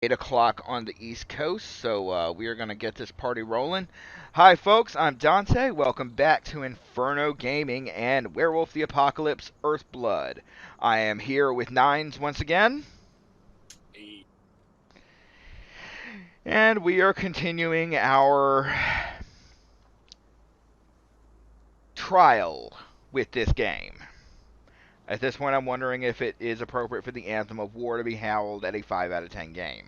8 o'clock on the East Coast, so we are going to get this party rolling. Hi, folks, I'm Dante. Welcome back to Inferno Gaming and Werewolf the Apocalypse-Earthblood. I am here with Nines once again, A and we are continuing our trial with this game. At this point, I'm wondering if it is appropriate for the Anthem of War to be howled at a 5 out of 10 game.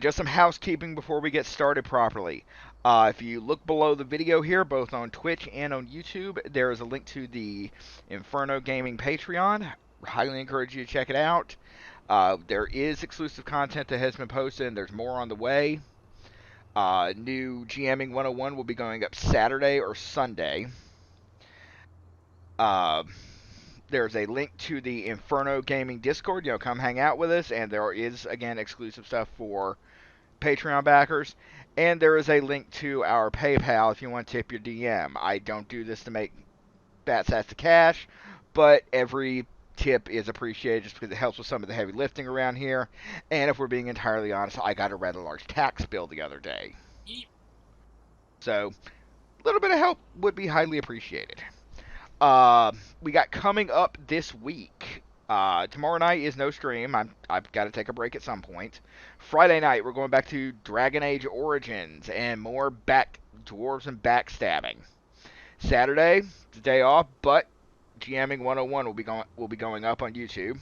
Just some housekeeping before we get started properly. If you look below the video here, both on Twitch and on YouTube, there is a link to the Inferno Gaming Patreon. Highly encourage you to check it out. There is exclusive content that has been posted, and there's more on the way. New GMing 101 will be going up Saturday or Sunday. Uh, there's a link to the Inferno Gaming Discord. Come hang out with us, and there is, again, exclusive stuff for Patreon backers, and there is a link to our PayPal if you want to tip your DM. I don't do this to make bats sats to cash, but every tip is appreciated just because it helps with some of the heavy lifting around here. And if we're being entirely honest, I got a rather large tax bill the other day. So, a little bit of help would be highly appreciated. We got coming up this week. Tomorrow night is no stream. I've got to take a break at some point. Friday night, we're going back to Dragon Age Origins and more back dwarves and backstabbing. Saturday, the day off, but GMing 101 will be going up on YouTube.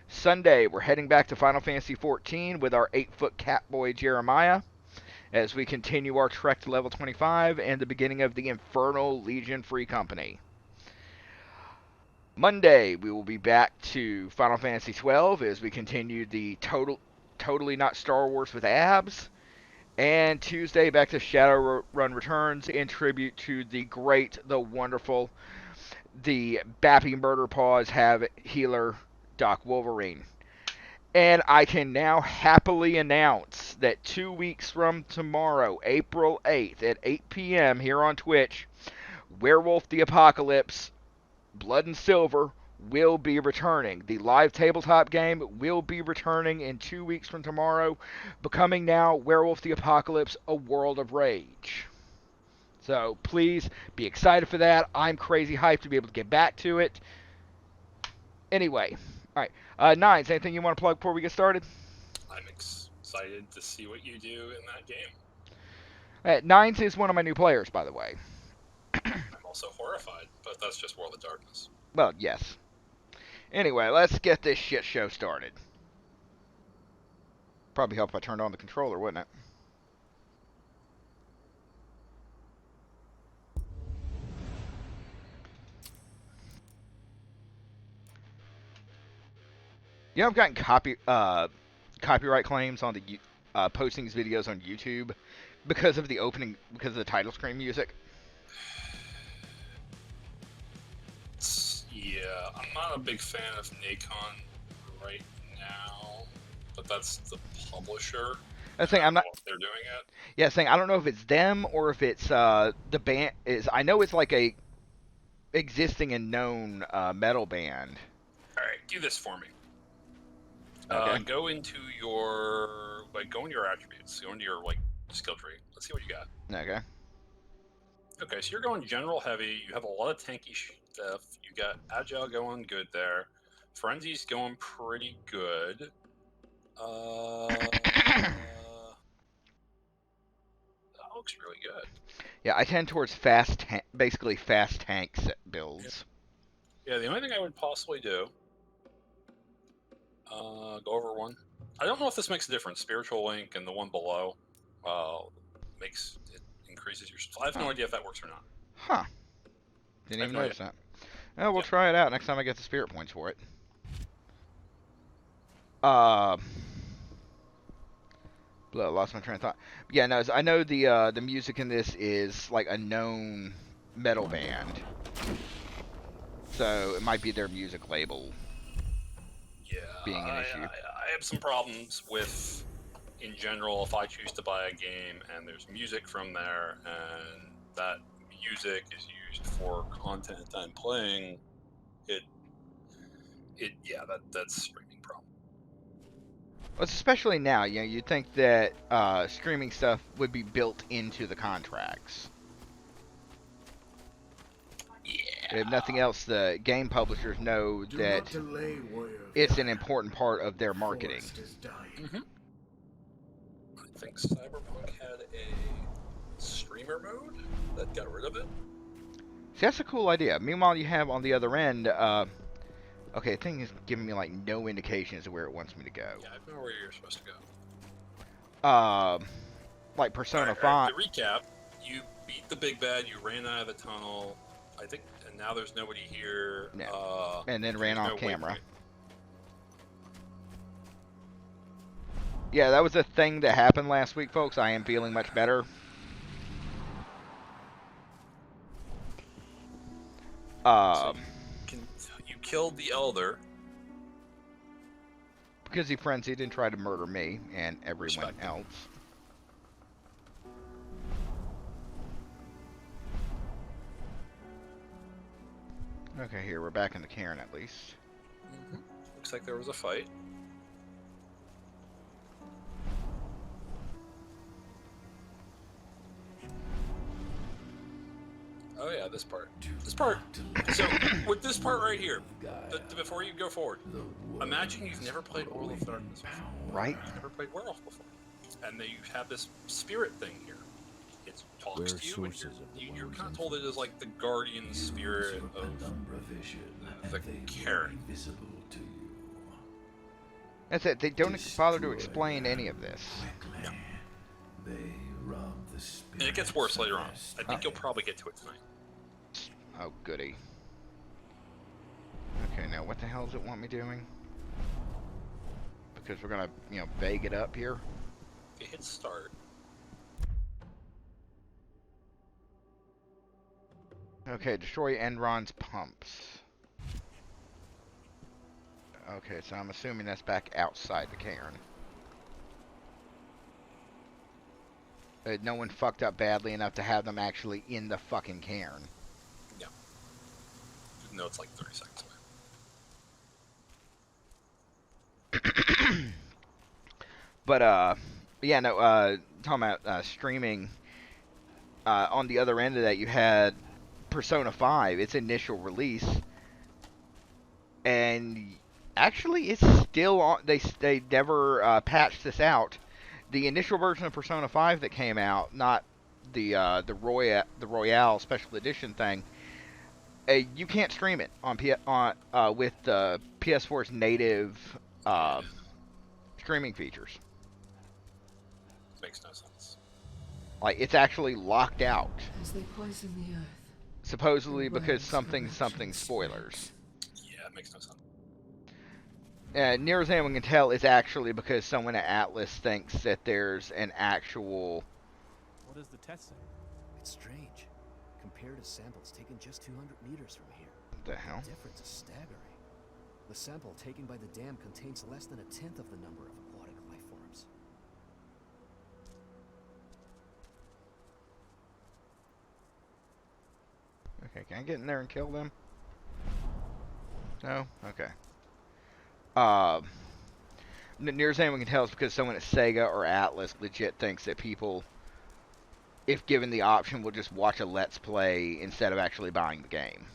Sunday, we're heading back to Final Fantasy XIV with our 8-foot catboy Jeremiah as we continue our trek to level 25 and the beginning of the Infernal Legion Free Company. Monday, we will be back to Final Fantasy XII as we continue the totally not Star Wars with abs. And Tuesday, back to Shadowrun Returns in tribute to the great, the wonderful, the Bappy Murder Paws have healer Doc Wolverine. And I can now happily announce that 2 weeks from tomorrow, April 8th at 8 p.m. here on Twitch, Werewolf the Apocalypse Blood and Silver will be returning. The live tabletop game will be returning in 2 weeks from tomorrow, becoming now Werewolf the Apocalypse: A World of Rage. So please be excited for that. I'm crazy hyped to be able to get back to it. Anyway, all right. Nines, anything you want to plug before we get started? I'm excited to see what you do in that game. Nines is one of my new players, by the way. I'm also horrified, but that's just World of Darkness. Well, yes. Anyway, let's get this shit show started. Probably help if I turned on the controller, wouldn't it? I've gotten copyright claims on the posting these videos on YouTube because of the title screen music. Yeah, I'm not a big fan of Nacon right now, but that's the publisher. That's saying I'm not. What they're doing it. Yeah, saying I don't know if it's them or if it's the band is. I know it's like a existing and known metal band. All right, do this for me. Okay. Go into your go into your attributes. Go into your skill tree. Let's see what you got. Okay. Okay, so you're going general heavy. You have a lot of tanky stuff. You got agile going good there. Frenzy's going pretty good. That looks really good. Yeah, I tend towards basically fast tanks builds. Yeah, the only thing I would possibly do, go over one. I don't know if this makes a difference. Spiritual Link and the one below, increases your. I have no idea if that works or not. Huh. Didn't even notice that. Well, we'll try it out next time I get the spirit points for it. Lost my train of thought. Yeah, no, I know the music in this is like a known metal band, so it might be their music label. Yeah, being an issue. I have some problems with, in general, if I choose to buy a game and there's music from there and that music is used for content I'm playing, that's a streaming problem. Especially now, you'd think that streaming stuff would be built into the contracts. If Yeah. nothing else, the game publishers know Do that not delay, warrior of it's an fire. important part of their The marketing. forest is dying. Mm-hmm. I think Cyberpunk had a streamer mode that got rid of it. See, that's a cool idea. Meanwhile, you have on the other end, okay, the thing is giving me like no indication as to where it wants me to go. Yeah, I know where you're supposed to go. Like Persona All right, 5. to recap, you beat the big bad, you ran out of the tunnel, I think, and now there's nobody here. No. And then ran there's off no camera. waypoint. Yeah, that was a thing that happened last week, folks. I am feeling much better. So you killed the elder. Because he frenzied and tried to murder me and everyone Respect. else. Okay, here, we're back in the cairn at least. Mm-hmm. Looks like there was a fight. Oh yeah, this part. This part. So with this part right here, before you go forward, imagine you've never played World of Darkness before. Right? You've never played Werewolf before, and then you have this spirit thing here. It talks to you, and you're kind of told it is like the guardian spirit of the cairn. That's it. They don't bother to explain any of this. Yeah. And it gets worse later on. I think you'll probably get to it tonight. Oh, goody. Okay, now what the hell does it want me doing? Because we're gonna, vague it up here. If you hit start. Okay, destroy Enron's pumps. Okay, so I'm assuming that's back outside the cairn. No one fucked up badly enough to have them actually in the fucking cairn. Yeah. No, it's like 30 seconds away. But, yeah, no, talking about streaming, on the other end of that, you had Persona 5, its initial release, and actually it's still on. They never patched this out. The initial version of Persona 5 that came out, not the Royale Special Edition thing, you can't stream it on with the PS4's native streaming features. Makes no sense. Like, it's actually locked out. As they poison the earth. Supposedly because something spoilers. Yeah, it makes no sense. Near as anyone can tell, it's actually because someone at Atlas thinks that there's an actual... What does the test say? It's strange. Compared to samples taken just 200 meters from here. What the hell? The difference is staggering. The sample taken by the dam contains less than a tenth of the number of aquatic life forms. Okay, can I get in there and kill them? No? Okay. Near as anyone can tell, it's because someone at Sega or Atlas legit thinks that people, if given the option, will just watch a Let's Play instead of actually buying the game.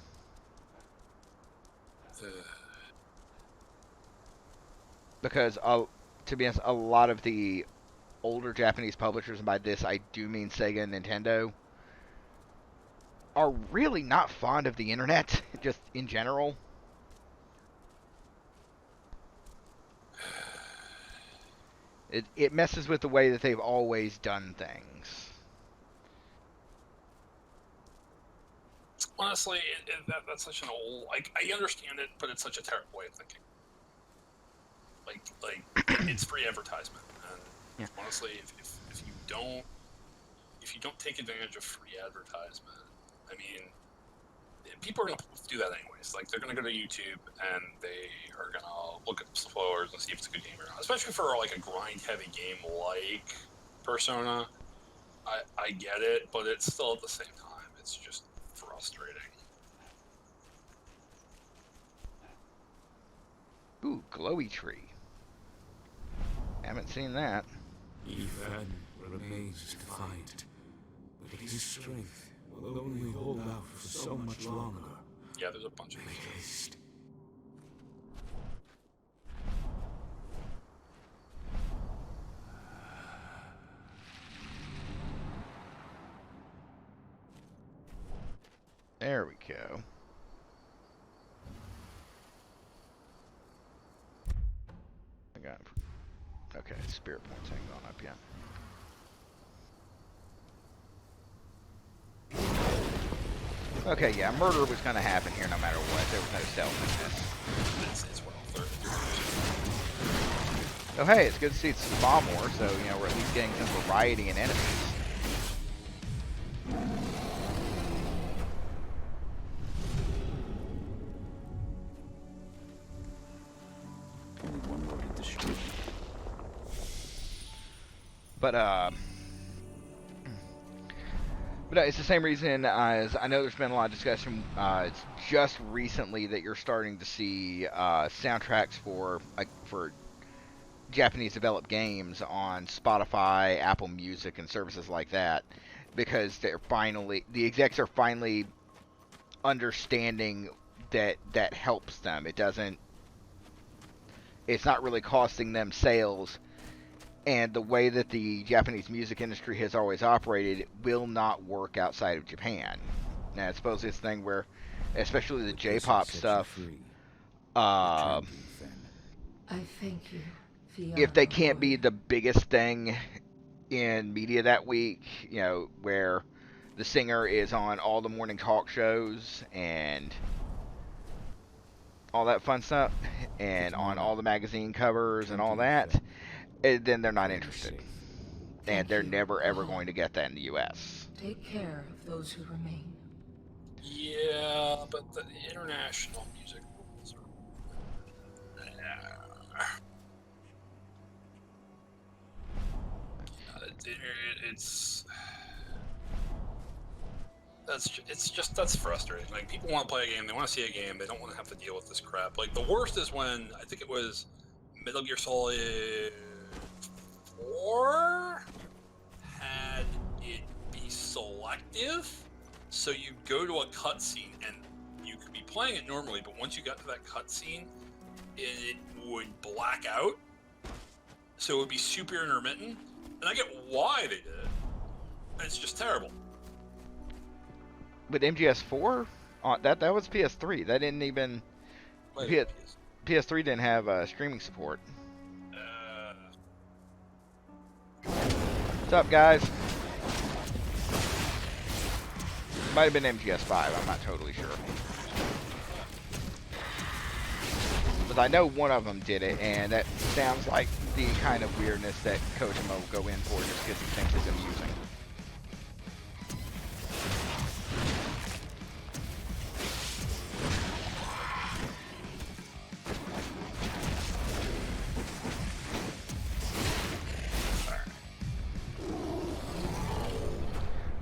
Because, to be honest, a lot of the older Japanese publishers, and by this I do mean Sega and Nintendo, are really not fond of the internet, just in general. It messes with the way that they've always done things. Honestly, that's such an old... Like, I understand it, but it's such a terrible way of thinking. Like it's free advertisement, and Yeah. honestly, if you don't take advantage of free advertisement, I mean, people are gonna do that anyways. Like, they're gonna go to YouTube and they are gonna look at spoilers and see if it's a good game or not. Especially for like a grind-heavy game like Persona, I get it, but it's still at the same time, it's just frustrating. Ooh, glowy tree. Haven't seen that. Ethan remains defiant, but his strength will only hold out for so much longer. Yeah, there's a bunch of Make these. haste. There we go. I got. Okay, spirit points ain't gone up yet. Okay, yeah, murder was gonna happen here no matter what. There was no stealth in this. It's well, Oh, hey, it's good to see it's spawn more, so, you know, we're at least getting some variety in enemies. Only one rodent destroyed. But it's the same reason as I know there's been a lot of discussion. It's just recently that you're starting to see soundtracks for Japanese developed games on Spotify, Apple Music, and services like that, because the execs are finally understanding that helps them. It's not really costing them sales, and the way that the Japanese music industry has always operated will not work outside of Japan. Now, I suppose this thing where, especially the J-pop stuff, I thank you. if they can't be the biggest thing in media that week, you know, where the singer is on all the morning talk shows and all that fun stuff, and on all the magazine covers and all that, then they're not interested. And they're never ever going to get that in the US. Take care of those who remain. Yeah, but the international music rules are... It's... That's frustrating. Like, people want to play a game, they want to see a game, they don't want to have to deal with this crap. Like, the worst is when, I think it was Metal Gear Solid 4 had it be selective, so you go to a cutscene and you could be playing it normally, but once you got to that cutscene, it would black out, so it would be super intermittent. And I get why they did it. It's just terrible. But MGS4, that was PS3. That didn't even PS3 didn't have streaming support. What's up, guys? Might have been MGS5. I'm not totally sure. But I know one of them did it, and that sounds like the kind of weirdness that Kojima will go in for just because he thinks it's amusing.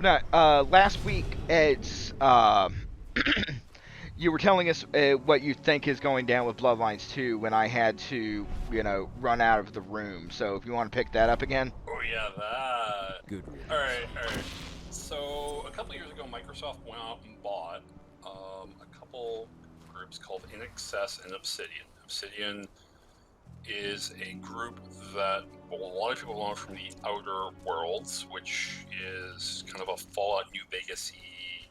Now, last week, Ed's, you were telling us what you think is going down with Bloodlines 2 when I had to, you know, run out of the room. So if you want to pick that up again. Oh yeah, that. Good. Alright. So, a couple years ago, Microsoft went out and bought a couple groups called In Excess and Obsidian. Obsidian is a group that, well, a lot of people know from the Outer Worlds, which is kind of a Fallout New Vegas-y,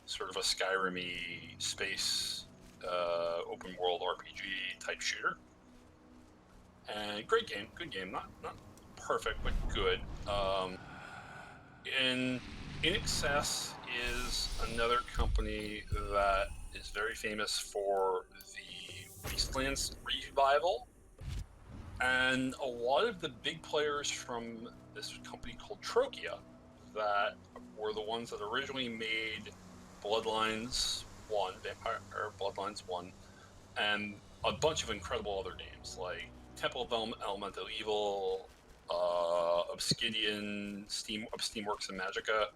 sort of a Skyrim-y space open world RPG type shooter. And great game, good game, not perfect, but good. In Excess is another company that is very famous for the Wastelands revival. And a lot of the big players from this company called Trokia that were the ones that originally made Bloodlines 1, Bloodlines 1, and a bunch of incredible other games like Temple of Elemental Evil, Obsidian, Steamworks and Magica,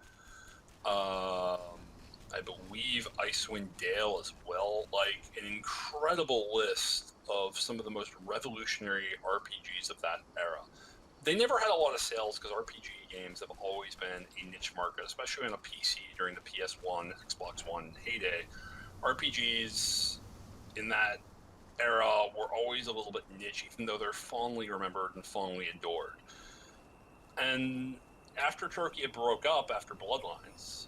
I believe Icewind Dale as well. Like, an incredible list of some of the most revolutionary RPGs of that era. They never had a lot of sales because RPG games have always been a niche market, especially on a PC during the PS1, Xbox One heyday. RPGs in that era were always a little bit niche, even though they're fondly remembered and fondly adored. And after Turkey broke up after Bloodlines,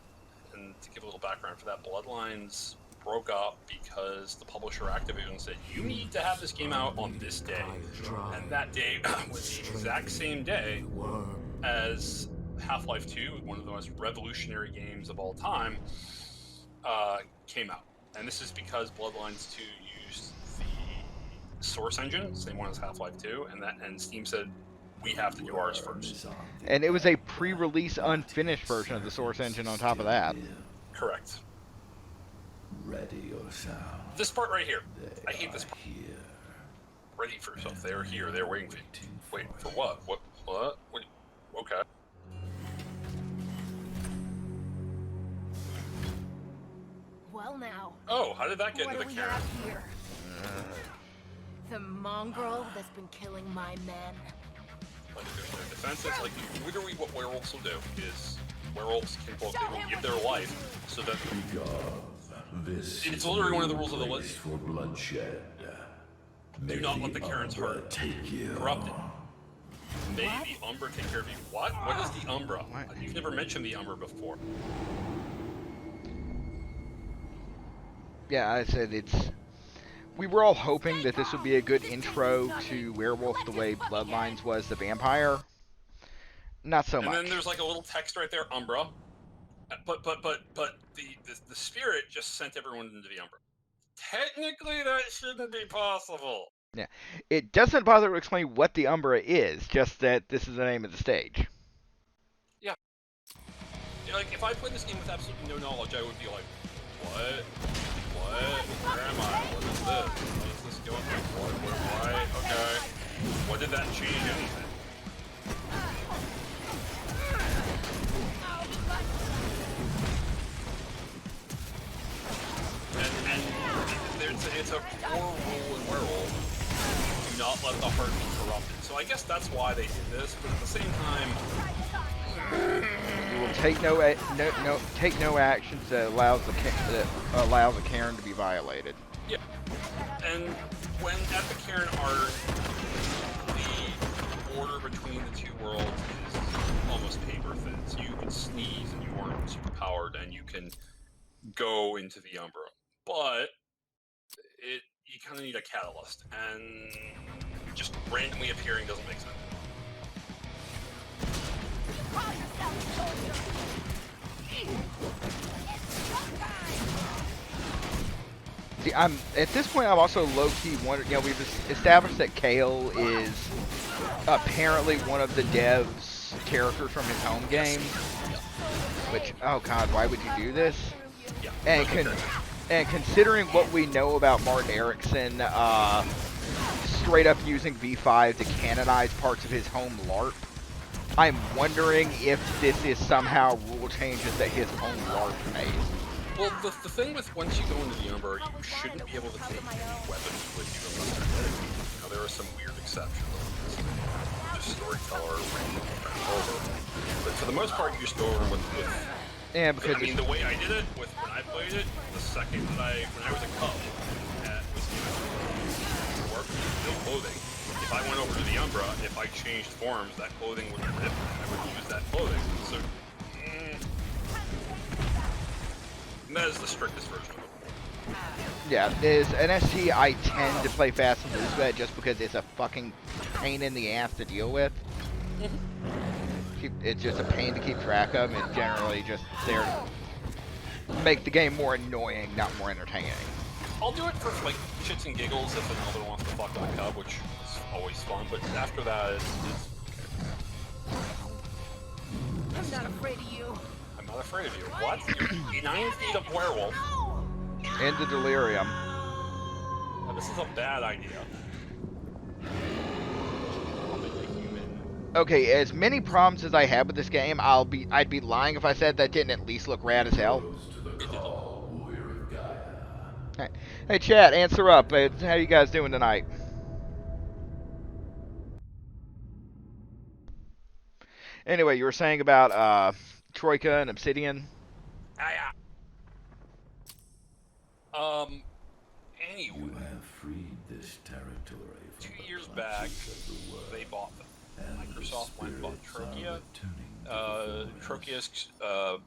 and to give a little background for that, Bloodlines broke up because the publisher Activision said, you need to have this game out on this day. And that day was the exact same day as Half-Life 2, one of the most revolutionary games of all time, came out. And this is because Bloodlines 2 used the Source engine, same one as Half-Life 2, and Steam said, we have to do ours first. And it was a pre-release unfinished version of the Source engine on top of that. Correct. Ready yourself. This part right here. I hate this part. Ready for yourself. They're here. They're waiting for you. Wait, for what? What? Okay. Well now. Oh, how did that get into the What do we Karen? have here? The mongrel that's been killing my men. Like, their defenses, like, literally what werewolves will do is werewolves can both, they will give their life so that This it's literally one of the rules of the list. for bloodshed. Do not let the Karen's heart take you. corrupt it. May the Umbra take care of you. What? What is the Umbra? You've never mentioned the Umbra before. Yeah, I said it's... We were all hoping that this would be a good intro to Werewolf the way Bloodlines was the vampire. Not so much. And then there's like a little text right there, Umbra. But the spirit just sent everyone into the Umbra. Technically, that shouldn't be possible. Yeah. It doesn't bother to explain what the Umbra is, just that this is the name of the stage. Yeah. Like, if I played this game with absolutely no knowledge, I would be like, what? What? Where am I? What is this? What is this going on? Why? Okay. What did that change anything? And it's a core rule in Werewolf. Do not let the heart be corrupted. So I guess that's why they did this, but at the same time, You will take take no actions that allows a Karen to be violated. yeah. And when at the Cairn Art, the border between the two worlds is almost paper thin. So you can sneeze and you aren't superpowered, and you can go into the Umbra. But you kind of need a catalyst, and just randomly appearing doesn't make sense. See, at this point, I'm also low-key wondering, we've established that Kale is apparently one of the dev's characters from his home game. Which, oh god, why would you do this? And considering what we know about Martin Erickson, straight up using V5 to canonize parts of his home LARP, I'm wondering if this is somehow rule changes that his own LARP made. Well, the thing with once you go into the Umbra, you shouldn't be able to take any weapons with you unless they're dedicated. Now, there are some weird exceptions. Just storyteller, random over. But for the most part, you just go over with Yeah, because I mean, the way I did it, when I played it, the second that when I was a cub, was work, no clothing. If I went over to the Umbra, if I changed forms, that clothing would rip, and I would use that clothing. So, that is the strictest version of it. yeah, as an ST, I tend to play fast and loose with it just because it's a fucking pain in the ass to deal with. It's just a pain to keep track of, and generally just there to make the game more annoying, not more entertaining. I'll do it for like shits and giggles if an elder wants to fuck with a cub, which is always fun. But after that, it's I'm not afraid of you. I'm not afraid of you. What? You're 9 feet of werewolf. And the delirium. Now, this is a bad idea. Okay, as many problems as I have with this game, I'd be lying if I said that didn't at least look rad as hell. Hey, chat, answer up. How you guys doing tonight? Anyway, you were saying about Troika and Obsidian. Ah, yeah. You Anyway, have freed this territory from 2 the years back, clutches of the world, they bought them. and the Microsoft went and bought spirits are Trokia. returning to the forest. Trokia's, I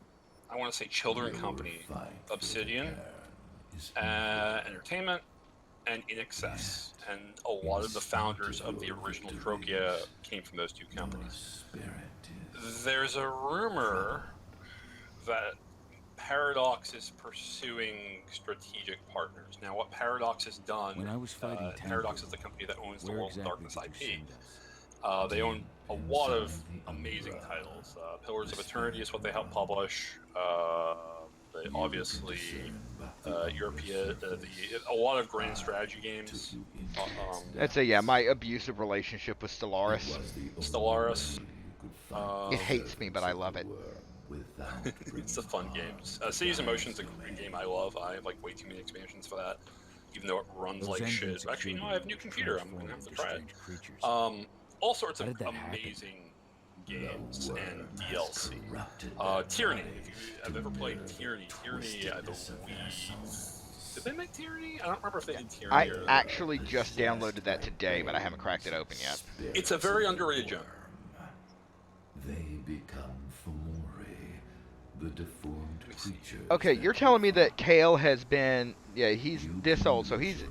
want to say children Your company, fight for the Obsidian, cairn is ended. Entertainment, and In Excess. And a lot of the founders of the original Trokia came from those two Your companies. spirit is There's a rumor that Paradox is pursuing strategic partners. Now, what Paradox has done, When I was fighting Paradox Temple, is the company that owns the where World of exactly Darkness did you IP. send us? They own a lot of amazing titles. Pillars of Eternity is what they help publish. They obviously, European, a lot of grand strategy games. That's my abusive relationship with Stellaris. Stellaris. It hates me, but I love it. It's a fun game. Cities in Motion's a great game I love. I have like way too many expansions for that, even though it runs like shit. Actually, no, I have a new computer. I'm gonna have to try it. All sorts of amazing games and DLC. Tyranny. If you have ever played Tyranny, I believe. Did they make Tyranny? I don't remember if they did Tyranny. I actually just downloaded that today, but I haven't cracked it open yet. It's a very underrated genre. They become Fomori, the deformed creature. Okay, you're telling me that Kale has been, he's this old, so he's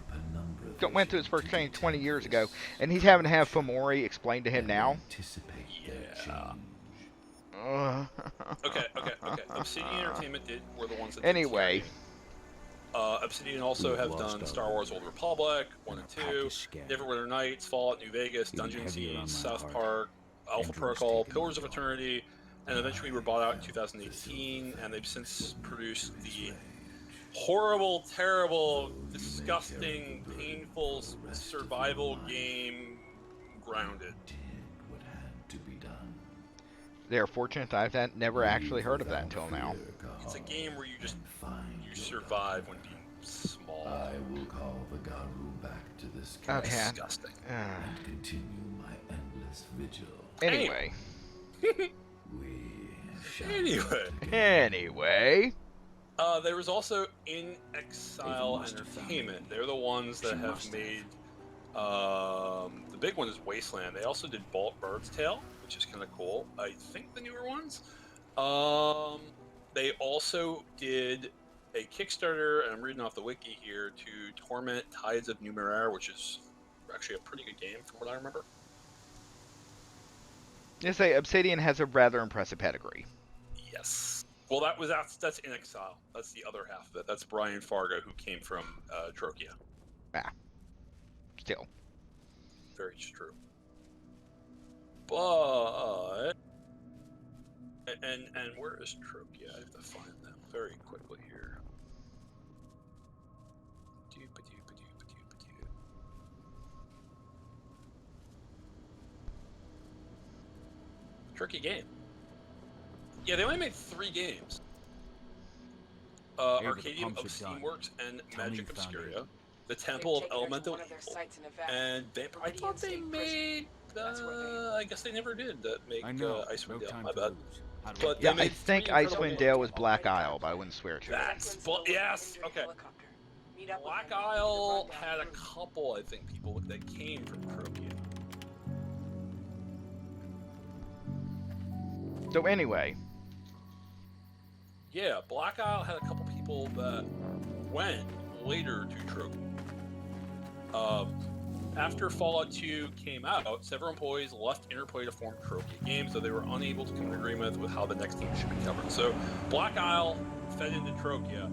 went to his first training 20 years ago, and he's having to have Fomori explained to him now? Yeah. Okay. Obsidian Entertainment were the ones that Anyway. did Tyranny. Obsidian also have done Star Wars Old Republic 1 and 2, Neverwinter Nights, Fallout New Vegas, Dungeon Siege, South Park, Alpha Protocol, Pillars of Eternity, and eventually were bought out in 2018, and they've since produced the horrible, terrible, disgusting, painful survival game Grounded. They're fortunate I've never actually heard of that until now. It's a game where you survive when being small. I will call the Garu back to this Okay. Disgusting. and continue my endless vigil. Anyway. We shall Anyway. There was also In Exile Entertainment. They're the ones that have made the big one is Wasteland. They also did Bird's Tale, which is kind of cool. I think the newer ones. They also did a Kickstarter, and I'm reading off the wiki here, to Torment Tides of Numenera, which is actually a pretty good game from what I remember. You say Obsidian has a rather impressive pedigree. Yes. Well, that's In Exile. That's the other half of it. That's Brian Fargo, who came from Trokia. Still. Very true. But and where is Trokia? I have to find them very quickly here. Tricky game. Yeah, they only made 3 games. Arcadium of Steamworks and Magic Obscuria, the Temple of Elemental Evil, and I thought they made. I guess they never did make Icewind Dale. My bad. But Yeah, I think Icewind Dale was Black Isle, but I wouldn't swear to it. Yes. Okay. Black Isle had a couple, I think, people that came from Trokia. So anyway. Yeah, Black Isle had a couple people that went later to Trokia. After Fallout 2 came out, several employees left Interplay to form Trokia Games, though they were unable to come to agreement with how the next team should be covered. So Black Isle fed into Trokia.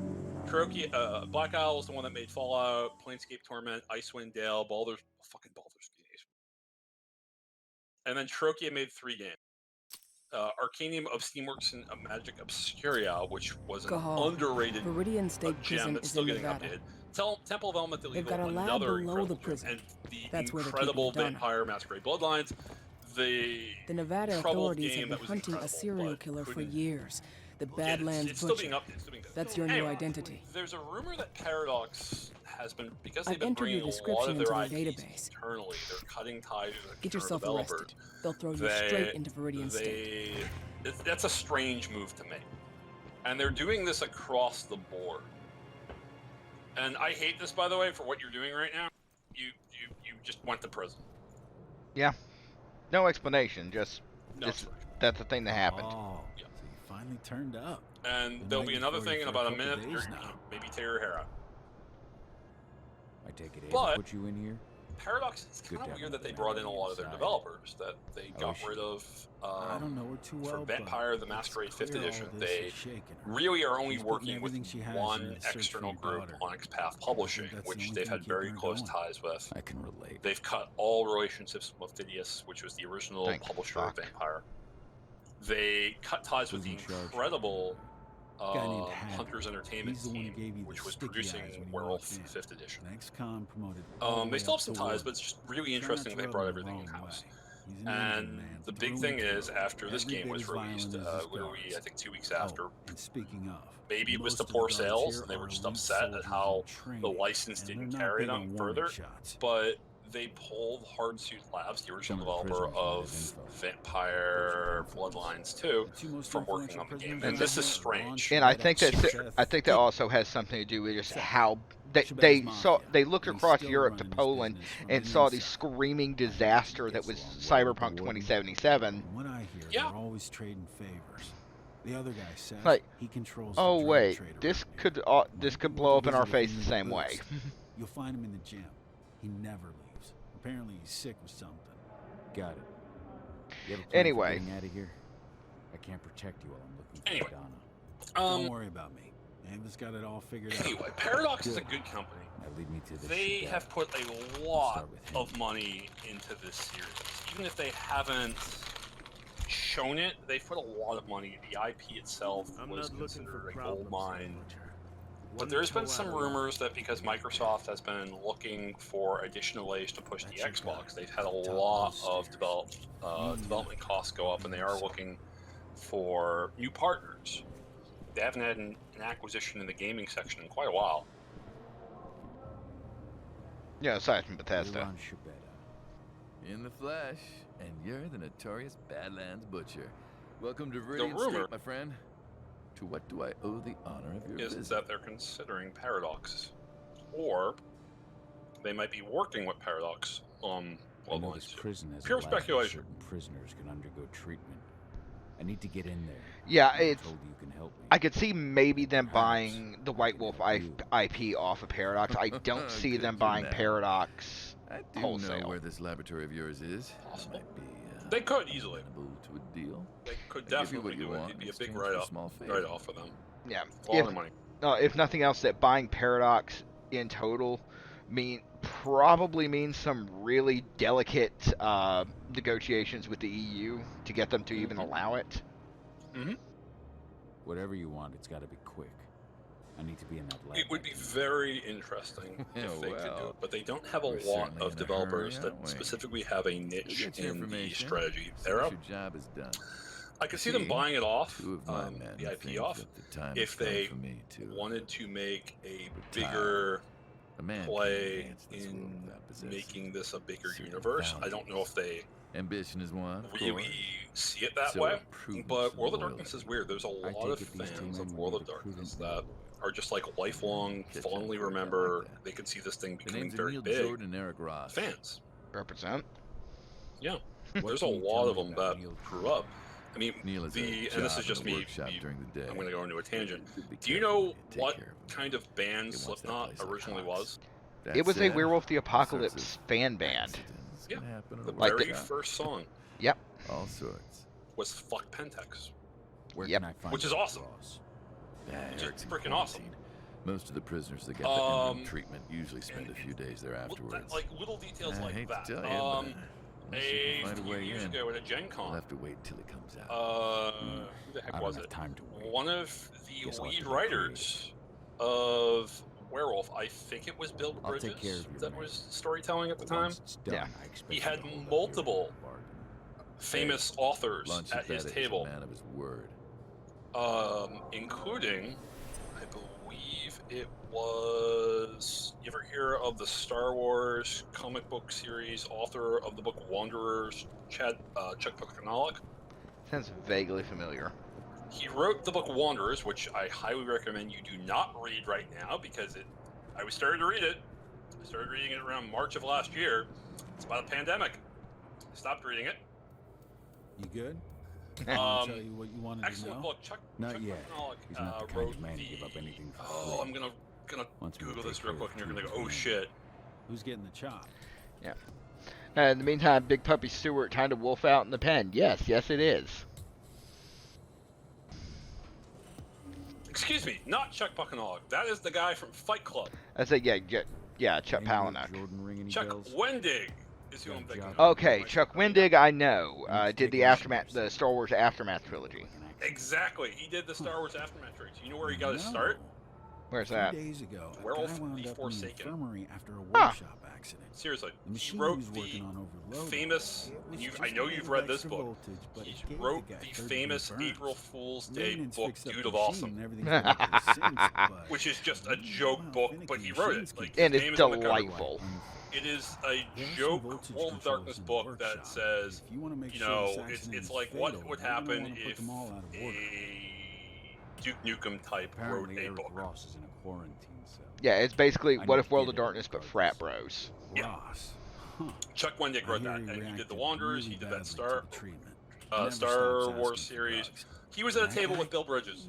Black Isle was the one that made Fallout, Planescape Torment, Icewind Dale, Baldur's Gate. And then Trokia made 3 games. Arcanium of Steamworks and Magic Obscuria, which was an underrated Viridian State gem Prison that's is still in getting Nevada. updated. Temple of Elemental They've Evil, got a lab another below the incredible prison. gem. And the That's where they're incredible keeping Donna. Vampire Masquerade Bloodlines. the Nevada troubled authorities game have that been was hunting a incredible, serial but killer for couldn't- years. The Yeah, Badlands it's still Butcher. being updated. It's still being done. That's your new Anyway, identity. There's a rumor that Paradox has been, because I've they've been entered bringing your a lot description of their into their IPs database. internally. They're cutting ties with Get external yourself developers. arrested. They'll throw you straight into Viridian State. That's a strange move to make. And they're doing this across the board. And I hate this, by the way, for what you're doing right now. You just went to prison. Yeah. No explanation. Just No this, explanation. that's the thing that happened. Oh, Yeah. so you finally turned up. And Been there'll be waiting another for you thing in for about a couple minute. days You're now. gonna maybe tear your hair out. I take it Ava But- put you in here? Paradox, it's Good kind to of have weird that they you brought in a lot of their inside. developers, that they I got wish- rid of. I don't know her too well, For but Vampire the it's Masquerade 5th clear all edition, this they is shaking her. really are only She's putting working with everything she has one into the search for external your group, daughter. Onyx Path Publishing, that's the which only they've thing had keeping very her close going. ties with. I can relate. They've cut all relationships with Phidias, which was the original Thank publisher of fuck. Vampire. They cut ties with the Who's in charge? incredible Guy named Hammond. Hunters Entertainment He's the one who team, gave you the which was sticky producing eyes when you Werewolf walked in. 5th edition. An ex-con promoted all the They way still up have some the ties, ward. but it's just really Try not interesting to they rub brought him the everything wrong in-house. way. He's an Indian And man, the but big through thing and is, through. after this Every game bit was as violent released, as his literally, guards. I think 2 weeks Oh, after, and speaking of, maybe it was most to of the poor guards sales, here and they were are just elite upset at soldiers how in training, the license and didn't they're not carry big on them warning further. shots. But they pulled Hardsuit Labs, the original Some of the developer prisoners might of have info. Vampire Bloodlines 2, The two most from working influential on the game. prisoners And in this the is world, strange. And I think that Chef. I think that also has something to do with just how they Shabazz saw Mafia. they looked And he's across still Europe to running his Poland business from and the saw the inside. screaming disaster that was Cyberpunk 2077. From what I hear, Yeah. they're always trading favors. The other guy says Like, he controls the oh drug wait, trade this around here. could When this could people blow want up to in our visit with face him the in same way. booths, You'll find him in the gym. He never leaves. Apparently he's sick with something. Got it. You have a plan Anyway. for getting out of here? I can't protect you while I'm looking for Anyway. Donna. Don't worry about me. Ava's got it all figured out. Anyway, Paradox is a good company. Now lead me to this They shit. have put a lot of money into this series. Even if they haven't shown it, they've put a lot of money. The IP itself was considered a gold mine. But there's been some rumors that because Microsoft has been looking for additional ways to push the Xbox, they've had a lot of development costs go up, and they are looking for new partners. They haven't had an acquisition in the gaming section in quite a while. Yeah, aside from You're Bethesda. on Shabeta. In the flesh, and you're the notorious Badlands Butcher. Welcome to Viridian rumor- State, my friend. To what do I owe the honor of your Is visit? that they're considering Paradox, or they might be working with Paradox on I know this Bloodlines. prison has Pure a lab where speculation. certain prisoners can undergo treatment. I need to get in there. Yeah, I'm it's. told you can help me. I could see maybe them Perhaps buying the I White can Wolf help you. IP off of Paradox. I don't see Could them you buying now? Paradox I do wholesale. know where this laboratory of yours is. Possible. Might be, They could easily. amenable to a deal. They could I'll give you definitely what you do it. want It'd be in a big exchange for a write-off, small favor. write-off for them. Yeah. A lot of money. If nothing else, that buying Paradox in total probably means some really delicate negotiations with the EU to get them to even allow it. Mm-hmm. Whatever you want, it's got to be quick. I need to be in that lab. It would be very interesting if they could do well, it, but they don't have a we're lot certainly of in a developers hurry, that aren't we? specifically have a You'll niche get your in the information. strategy. As They're soon up. as your job is done. I could see them See, buying it off, Two of my men the IP think off, that the time if has come they for me to wanted to make a retire. bigger a man play can't advance this world in without possessing making this a bigger certain universe. I don't know if they ambition is one, of really course. see it that So way. prudence But and World of loyalty. Darkness is weird. There's a I lot take of it these two fans men of will World be of the Darkness prudent that loyal. are just like lifelong, Catch fondly on quick, I remember. like that. They could see this thing The becoming names are very Neil big. Jordan and Eric Ross. Fans. Represent. Yeah. What There's a can you lot tell of me them about that Neil grew up. I mean, Neil is and this is just me. workshop during the day. I'm going to go into a tangent. Be Do you careful know you take what care of him. kind of band He wants that Slipknot place like originally hawks. was? That It was a said, Werewolf the all sorts Apocalypse of fan band. accidents Yeah. can happen on The a Like very workshop. first song Yep. All sorts. was Fuck Pentex. Where Yep. can I find Which is Eric awesome. Ross? Yeah, Which is Eric's in freaking awesome. quarantine. Most of the prisoners that get the in-room Um, treatment usually spend a few days there afterwards. Like little details I like hate that. to tell you, but unless you A can find a few way years in, ago at a Gen you'll Con, have to wait till it comes out. who the I heck don't was have it? time to wait. One of the Guess I'll have lead to be writers of Werewolf, I think it was Bill I'll Bridges, take care of your that man. was storytelling at the time. Once it's done, Yeah. I expect He you had to hold up multiple your bargain. famous authors Lunch at his is a table, man of his word. including, I believe it was. You ever hear of the Star Wars comic book series author of the book Wanderers, Chuck Palahniuk? Sounds vaguely familiar. He wrote the book Wanderers, which I highly recommend you do not read right now because I was started to read it. I started reading it around March of last year. It's about a pandemic. I stopped reading it. You good? I'll tell you what you wanted to Excellent know. book. Chuck Not yet. Palahniuk, He's not the kind wrote of man to the. give up anything for Oh, free. I'm gonna Once we Google take this real care quick, of and you're gonna two go, oh things. shit. Who's getting the chop? Yeah. In the meantime, Big Puppy Stewart time to wolf out in the pen. Yes, yes it is. Excuse me, not Chuck Palahniuk. That is the guy from Fight Club. I said, yeah, Chuck Any Palahniuk. Jordan ring any Chuck bells? Wendig is who I'm Got a thinking job. of. Okay, Chuck Wendig, I know. Did the Aftermath, the Star Wars Aftermath trilogy. Exactly. He did the Star Wars Aftermath trilogy. You know where he got his start? Where's 2 that? days ago, a Werewolf guy wound the up in the Forsaken. infirmary after a Huh. workshop accident. Seriously. The He machine wrote he was the working on overloaded. famous, It was and just I know a you've little read this extra book. voltage, but He it gave wrote the guy the 30 famous burns. April Fool's Day Maintenance book, fixed up Dude the of machine Awesome, and everything's back to the sinks, but which is just a joke wow, book, finicky but he wrote it. machines Like, keep And his it's name is on the cover. delightful. It is a There are some joke voltage World of controls Darkness in the book workshop. that says, If you want to make you sure know, this it's accident it's is like fatal, what would you're gonna happen wanna put if them all out of order. a Duke Nukem type Apparently wrote a Eric book. Ross is in a quarantine cell. Yeah, it's basically I What need If to World get of it Darkness, but regardless. frat bros. Yeah. Ross. Huh. Chuck Wendig I wrote hear that, he and he did reacted the Wanderers, really he did badly that to Star the treatment. Never Star stops Wars asking for series. drugs. He was at a That table guy? with Bill Bridges.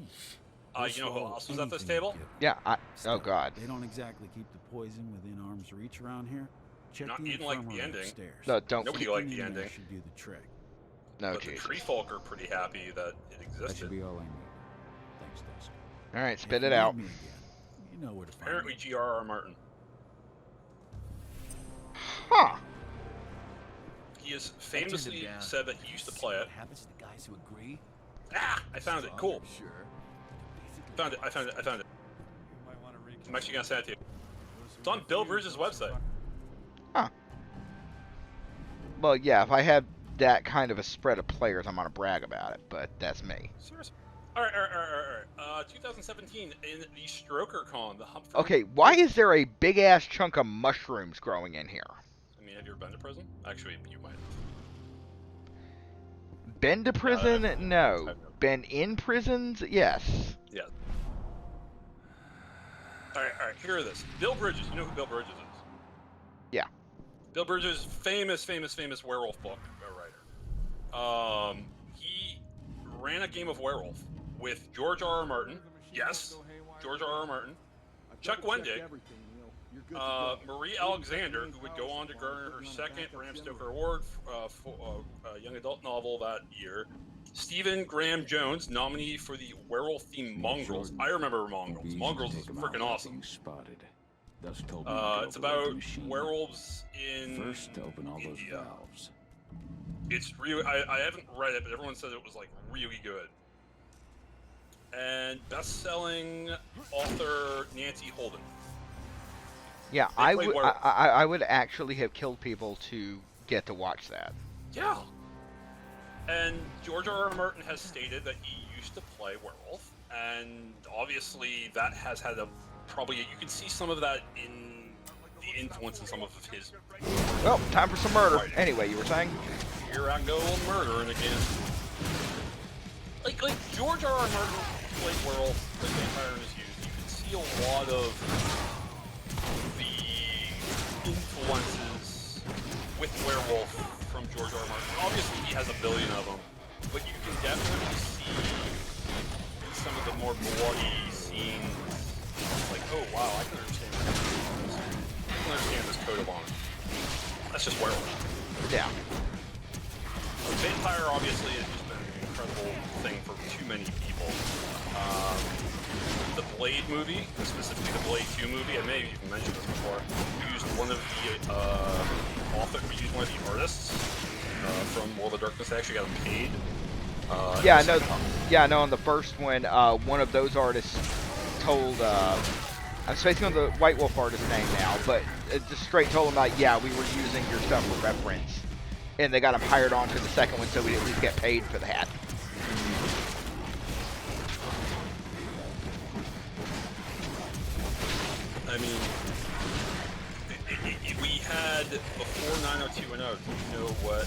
He'll You know who swallow else was at this anything you table? give him. Yeah, oh Still, god. They don't exactly keep the poison within arm's reach around here. Check Not- the you didn't like the infirmary ending. upstairs. No, don't. Nobody Something liked the in there ending. should do the trick. No, But the Jesus. Tree Folk are pretty happy that it That existed. should be all I need. Thanks, Dusk. Alright, If spit you it need out. me again, you know where to find Apparently, me. G.R.R. Martin. Huh. He has I turned him famously down. said that he used to play it. What happens to the guys who agree? Ah! I found it. Strong, Cool. I'm sure. Found it. I found it. I'm actually gonna send it to you. It's on Bill Bridges' website. Well, yeah, if I had that kind of a spread of players, I'm gonna brag about it, but that's me. Seriously. All right. 2017 in the Stroker Con, the Hump. Okay, why is there a big ass chunk of mushrooms growing in here? I mean, have you ever been to prison? Actually, you might. Been to prison? No. I've- Been in prisons? Yes. Yeah. All right. Here it is. Bill Bridges. You know who Bill Bridges is? Yeah. Bill Bridges, famous werewolf book writer. He ran a game of Werewolf with George R.R. Martin. Yes, George R.R. Martin. Chuck Wendig. Marie Alexander, who would go on to garner her second Bram Stoker Award for a young adult novel that year. Stephen Graham Jones, nominee for the werewolf-themed Mongrels. I remember Mongrels. Mongrels is freaking awesome. Spotted. Dusk told me to It's overload the about machine. werewolves in First to open all those India. valves. It's really, I haven't read it, but everyone says it was like really good. And best-selling author Nancy Holden. Yeah, They play werewolf. I would actually have killed people to get to watch that. Yeah. And George R.R. Martin has stated that he used to play werewolf, and obviously that has had probably, you can see some of that in the influence in some of his. Well, time for some murder. Anyway, you were saying? Here I go murdering again. Like George R.R. Martin played werewolf, played vampire in his youth. You can see a lot of the influences with werewolf from George R.R. Martin. Obviously, he has a billion of them, but you can definitely see in some of the more bloody scenes, like, oh wow, I can understand this. I can understand this coat of armor. That's just werewolf. Yeah. Vampire obviously has just been an incredible thing for too many people. The Blade movie, specifically the Blade 2 movie, and maybe you've mentioned this before, used one of the artists from World of Darkness. They actually got him paid. Yeah, I know on the first one, one of those artists told, I'm spacing on the White Wolf artist's name now, but it just straight told him, like, yeah, we were using your stuff for reference and they got him hired on to the second one so we'd at least get paid for that. I mean, we had, before 90210, do you know what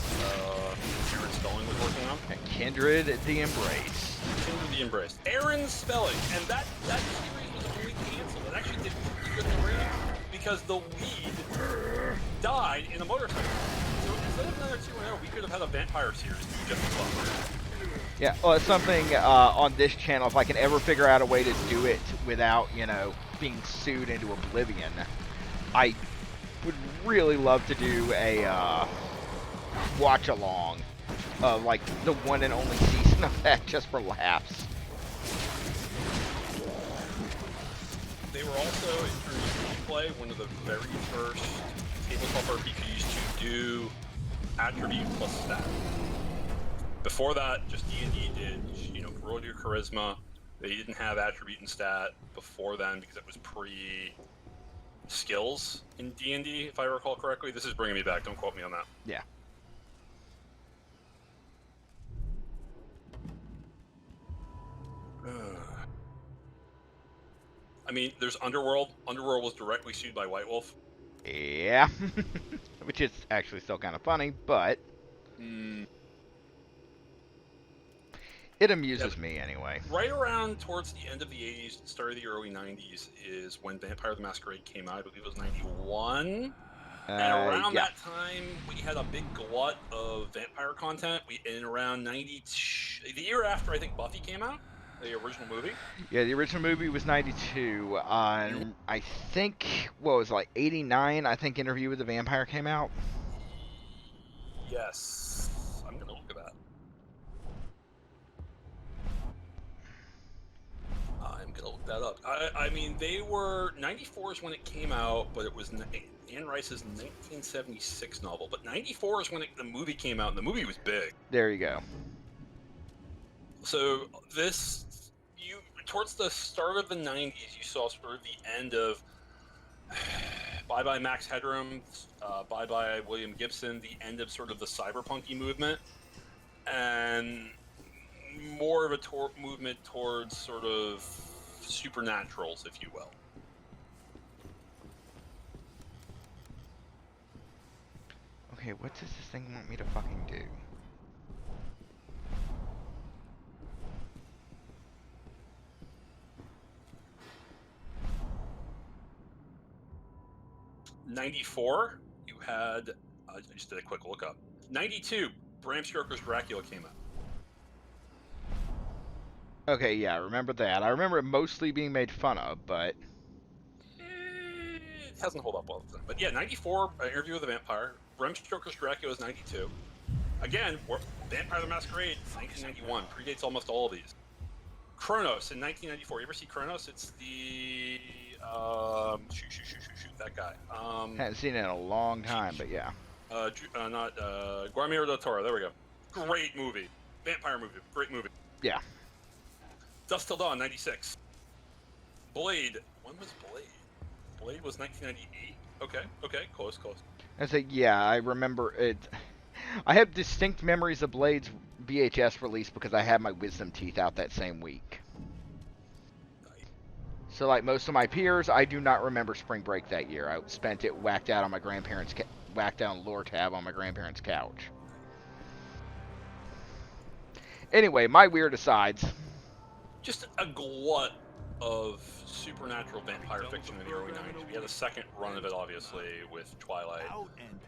Aaron Spelling was working on? Kindred the Embrace. Kindred the Embrace. Aaron Spelling, and that series was only canceled. It actually did pretty good in the ratings because the lead died in a motorcycle. So instead of 90210, we could have had a vampire series just as well. Yeah, well, it's something on this channel, if I can ever figure out a way to do it without, you know, being sued into oblivion, I would really love to do a watch-along of, like, the one and only season of that just for laughs. They were also, in terms of gameplay, one of the very first tabletop RPGs to do attribute plus stat. Before that, just D&D did, you know, roll your charisma. They didn't have attribute and stat before then because it was pre-skills in D&D, if I recall correctly. This is bringing me back. Don't quote me on that. Yeah. I mean, there's Underworld. Underworld was directly sued by White Wolf. Yeah. Which is actually still kind of funny, but it amuses me anyway. Right around towards the end of the 80s, start of the early 90s is when Vampire the Masquerade came out. I believe it was 91. And around that time, we had a big glut of vampire content. In around 92, the year after I think Buffy came out, the original movie. Yeah, the original movie was 92. And I think, what was it, like 89, I think Interview with the Vampire came out. Yes. I'm going to look at that. I'm going to look that up. I mean, they were... 94 is when it came out, but it was Anne Rice's 1976 novel. But 94 is when the movie came out, and the movie was big. There you go. So this... Towards the start of the 90s, you saw sort of the end of bye-bye Max Headroom, bye-bye William Gibson, the end of sort of the cyberpunky movement, and more of a movement towards sort of supernaturals, if you will. Okay, what does this thing want me to fucking do? '94, you had, I just did a quick look up. 92, Bram Stoker's Dracula came out. Okay, yeah, I remember that. I remember it mostly being made fun of, but... It hasn't held up well. But yeah, 94, Interview with the Vampire. Bram Stoker's Dracula is 92. Again, Vampire the Masquerade, 1991. Predates almost all of these. Kronos in 1994. You ever see Kronos? It's the... shoot, that guy. Haven't seen it in a long time, but yeah. Guillermo del Toro, there we go. Great movie. Vampire movie. Great movie. Yeah. Dusk Till Dawn, 96. Blade. When was Blade? Blade was 1998. Okay, close. I say, yeah, I remember it. I have distinct memories of Blade's VHS release because I had my wisdom teeth out that same week. So, like most of my peers, I do not remember spring break that year. I spent it whacked out on my grandparents' whacked out on lore tab on my grandparents' couch. Anyway, my weird asides. Just a glut of supernatural vampire fiction in the early 90s. We had a second run of it, obviously, with Twilight.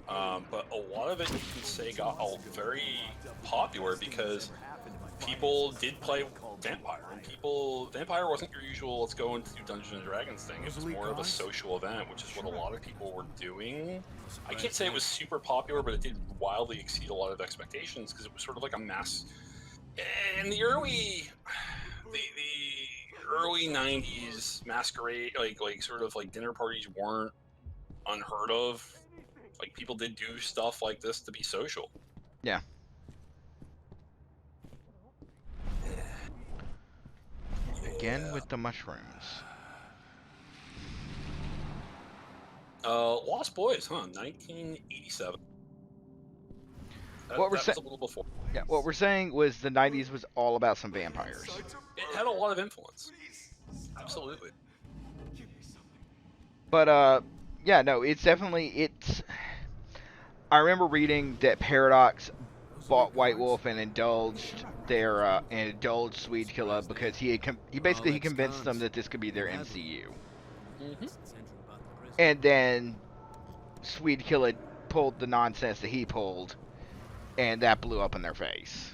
But a lot of it, you can say, got all very popular because people did play Vampire. And Vampire wasn't your usual, let's go and do Dungeons & Dragons thing. It was more of a social event, which is what a lot of people were doing. I can't say it was super popular, but it did wildly exceed a lot of expectations because it was sort of like a mass... In the early 90s, masquerade, like sort of like dinner parties weren't unheard of. Like people did do stuff like this to be social. Yeah. Again with the mushrooms. Lost Boys, huh? 1987. What we're That was a little before. Yeah, what we're saying was the 90s was all about some vampires. It had a lot of influence. Absolutely. But yeah, no, it's definitely I remember reading that Paradox bought White Wolf and indulged Swede Killer because he basically convinced them that this could be their MCU. Mm-hmm. And then Swede Killer pulled the nonsense that he pulled, and that blew up in their face.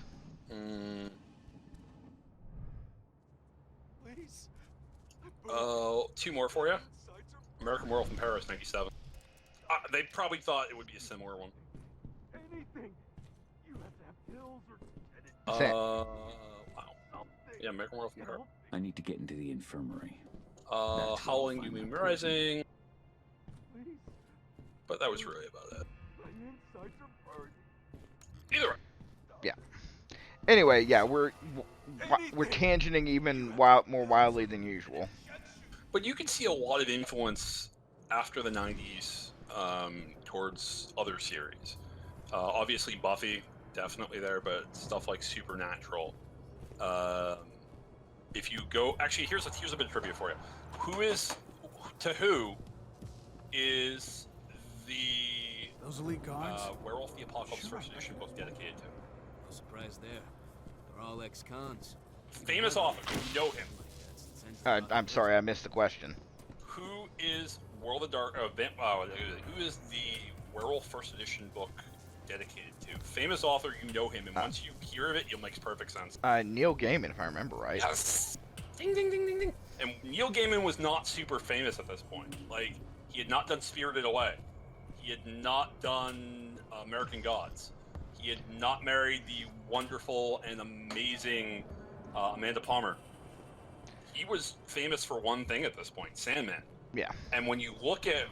Two more for you. American Werewolf in Paris, 97. They probably thought it would be a similar one. Anything. You have to have pills or wow. Yeah, American Werewolf in Paris. I need to get into the infirmary. Howling You Moon Rising. But that was really about it. Either way. Yeah. Anyway, yeah, we're tangenting even more wildly than usual. But you can see a lot of influence after the 90s towards other series. Obviously Buffy, definitely there, but stuff like Supernatural. If you go, actually, here's a bit of trivia for you. Who is the those elite gods? Werewolf the Apocalypse First Edition book dedicated to? No surprise there. They're all ex-cons. Famous author, you know him. I'm sorry, I missed the question. Who is who is the Werewolf First Edition book dedicated to? Famous author, you know him, and once you hear of it, it makes perfect sense. Neil Gaiman, if I remember right. Yes. Ding, ding, ding, ding, ding. And Neil Gaiman was not super famous at this point. Like, he had not done Spirited Away. He had not done American Gods. He had not married the wonderful and amazing Amanda Palmer. He was famous for one thing at this point, Sandman. Yeah. And when you look at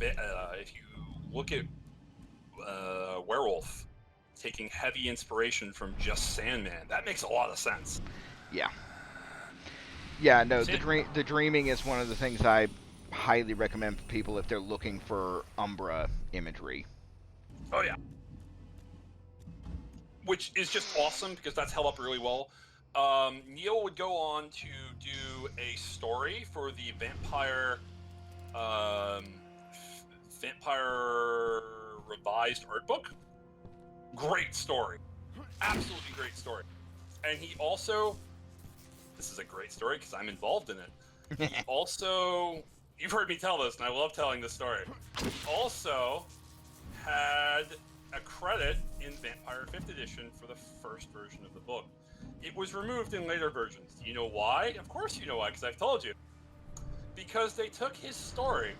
if you look at Werewolf taking heavy inspiration from just Sandman, that makes a lot of sense. Yeah. Yeah, no, the Dreaming is one of the things I highly recommend for people if they're looking for Umbra imagery. Oh yeah. Which is just awesome because that's held up really well. Neil would go on to do a story for the Vampire revised art book. Great story. Absolutely great story. And he also, this is a great story because I'm involved in it. He also, you've heard me tell this and I love telling this story. He also had a credit in Vampire 5th edition for the first version of the book. It was removed in later versions. Do you know why? Of course you know why, because I've told you. Because they took his story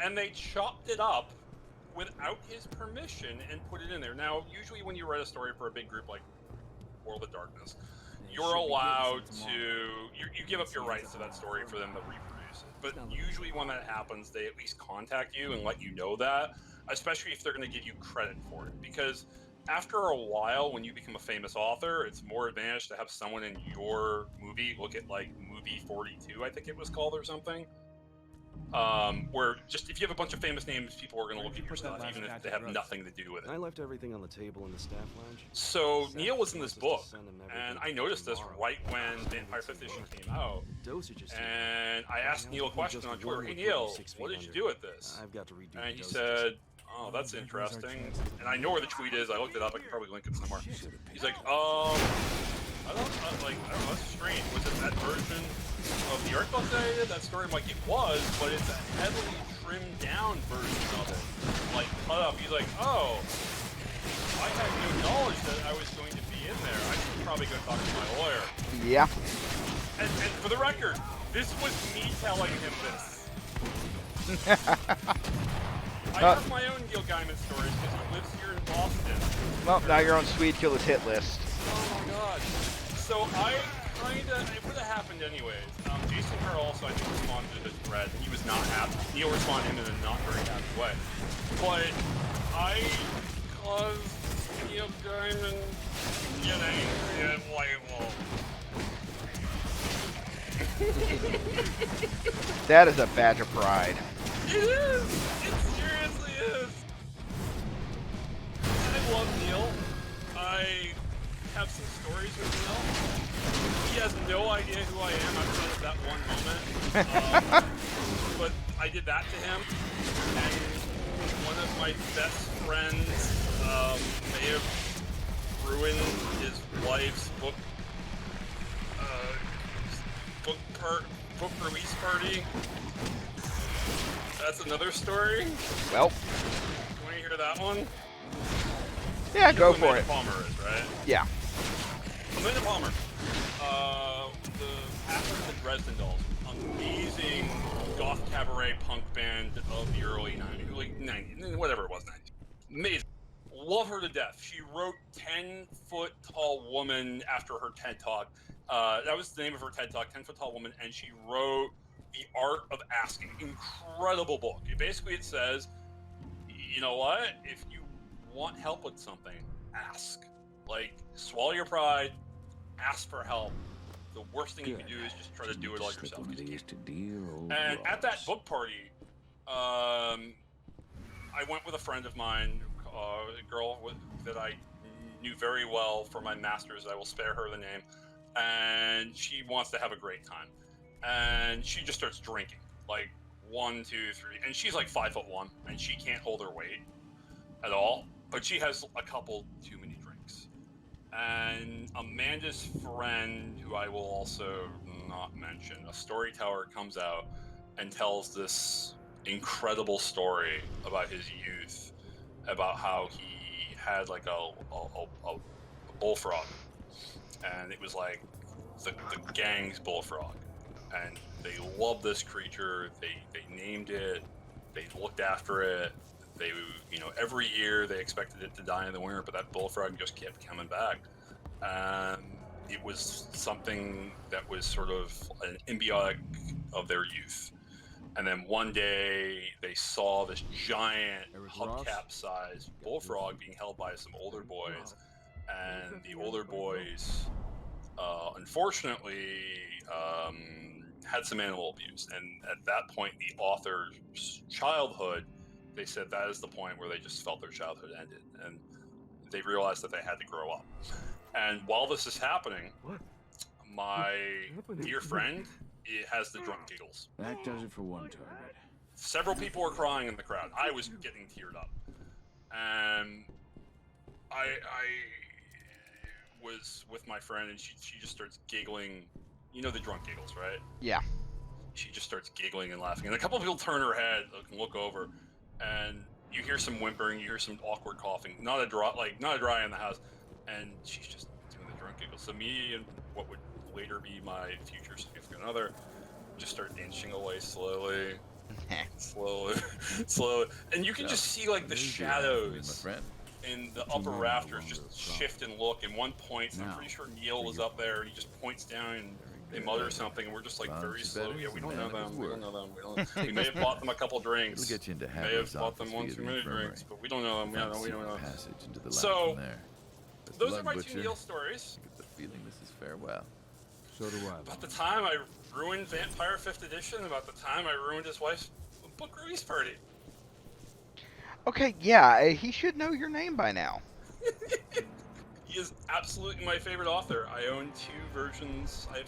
and they chopped it up without his permission and put it in there. Now, usually when you write a story for a big group like World of Darkness, you're allowed to, you give up your rights to that story for them to reproduce it. But usually when that happens, they at least contact you and let you know that, especially if they're going to give you credit for it. Because after a while, when you become a famous author, it's more advantage to have someone in your movie. Look at like movie 42, I think it was called, or something. Where just if you have a bunch of famous names, people are going to look at your stuff, even if they have nothing to do with it. I left everything on the table in the staff lounge. So Neil was in this book, and I noticed this right when Vampire 5th edition came out. And I asked Neil a question on Twitter. Hey Neil, what did you do with this? And he said, oh, that's interesting. And I know where the tweet is. I looked it up. I could probably link it somewhere. He's like, I don't know, that's strange. Was it that version of the art book that I did? That story, I'm like, it was, but it's a heavily trimmed down version of it. Like, cut up. He's like, oh, I had no knowledge that I was going to be in there. I should probably go talk to my lawyer. Yeah. And for the record, this was me telling him this. I have my own Neil Gaiman stories because he lives here in Boston. Well, now you're on Swede Killer's hit list. Oh my god. So it would have happened anyways. Jason Carroll also, I think, responded to this thread. He was not happy. Neil responded in a not very happy way. But I caused Neil Gaiman to get angry at White Wolf. That is a badge of pride. It is! It seriously is! I love Neil. have some stories with Neil. He has no idea who I am outside of that one moment. But I did that to him, and one of my best friends may have ruined his wife's book release party. That's another story. Well, You want to hear that one? yeah, You know go who for Amanda it. Palmer is, right? Yeah. Amanda Palmer, the pastor of the Dresden Dolls, amazing goth cabaret punk band of the early 90s, like 90s, whatever it was, 90s. Amazing. Love her to death. She wrote 10-foot tall woman after her TED Talk. That was the name of her TED Talk, 10-foot tall woman, and she wrote The Art of Asking. Incredible book. Basically, it says, you know what? If you want help with something, ask. Like, swallow your pride, ask for help. The worst thing you can do is just try to do it all yourself. And at that book party, I went with a friend of mine, a girl that I knew very well for my master's. I will spare her the name. And she wants to have a great time. And she just starts drinking, like 1, 2, 3. And she's like 5'1", and she can't hold her weight at all. But she has a couple too many drinks. And Amanda's friend, who I will also not mention, a storyteller, comes out and tells this incredible story about his youth, about how he had like a bullfrog, and it was like the gang's bullfrog, and they loved this creature. They named it, they looked after it. They, every year they expected it to die in the winter, but that bullfrog just kept coming back. It was something that was sort of an symbiotic of their youth. And then one day they saw this giant hubcap-sized bullfrog being held by some older boys, and the older boys, unfortunately, had some animal abuse. And at that point, the author's childhood, they said that is the point where they just felt their childhood ended, and they realized that they had to grow up. And while this is happening, my dear friend has the drunk giggles. That does it for one target. Several people were crying in the crowd. I was getting teared up. And I was with my friend, and she just starts giggling. You know the drunk giggles, right? Yeah. She just starts giggling and laughing. And a couple of people turn her head and look over, and you hear some whimpering, you hear some awkward coughing. Not a dry in the house. And she's just doing the drunk giggles. So me and what would later be my future significant other just start inching away slowly. slowly. And you can just see like the shadows in the upper rafters just shift and look. And one point, and I'm pretty sure Neil was up there, and he just points down and they mutter something, and we're just like very slow. Yeah, we don't know them. We may have bought them a couple drinks. We may have bought them 1 too many drinks, but we don't know them. We don't know. So those are my 2 Neil stories. I get the feeling this is farewell. So do I. About the time I ruined Vampire 5th Edition, about the time I ruined his wife's book release party. Okay, yeah, he should know your name by now. He is absolutely my favorite author. I own 2 versions. I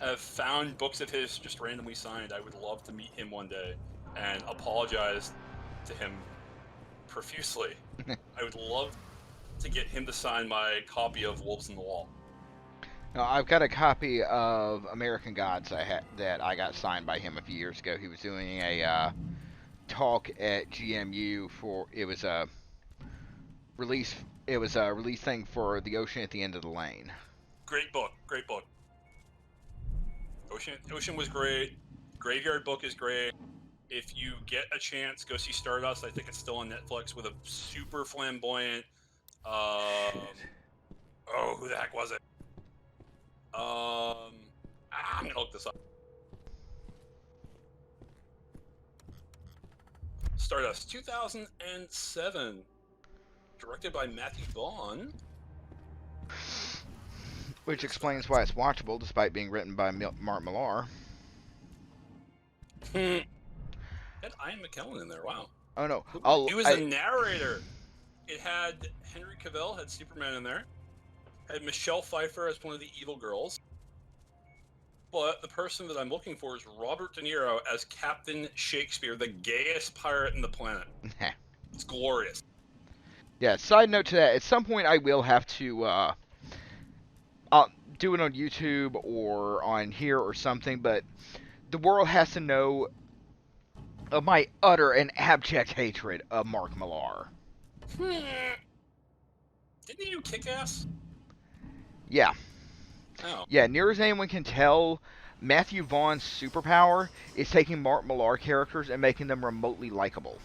have found books of his just randomly signed. I would love to meet him one day and apologize to him profusely. I would love to get him to sign my copy of Wolves in the Wall. No, I've got a copy of American Gods that I got signed by him a few years ago. He was doing a talk at GMU for it was a release thing for The Ocean at the End of the Lane. Great book. Ocean was great. Graveyard Book is great. If you get a chance, go see Stardust. I think it's still on Netflix with a super flamboyant. Who the heck was it? I'm gonna look this up. Stardust, 2007, directed by Matthew Vaughn. Which explains why it's watchable, despite being written by Mark Millar. Had Ian McKellen in there. Wow. Oh no. He was a narrator. It had Henry Cavill, had Superman in there. had Michelle Pfeiffer as one of the evil girls. But the person that I'm looking for is Robert De Niro as Captain Shakespeare, the gayest pirate in the planet. It's glorious. Yeah, side note to that, at some point I will have to do it on YouTube or on here or something, but the world has to know of my utter and abject hatred of Mark Millar. Didn't he do Kick-Ass? Yeah. Oh. Yeah, near as anyone can tell, Matthew Vaughn's superpower is taking Mark Millar characters and making them remotely likable.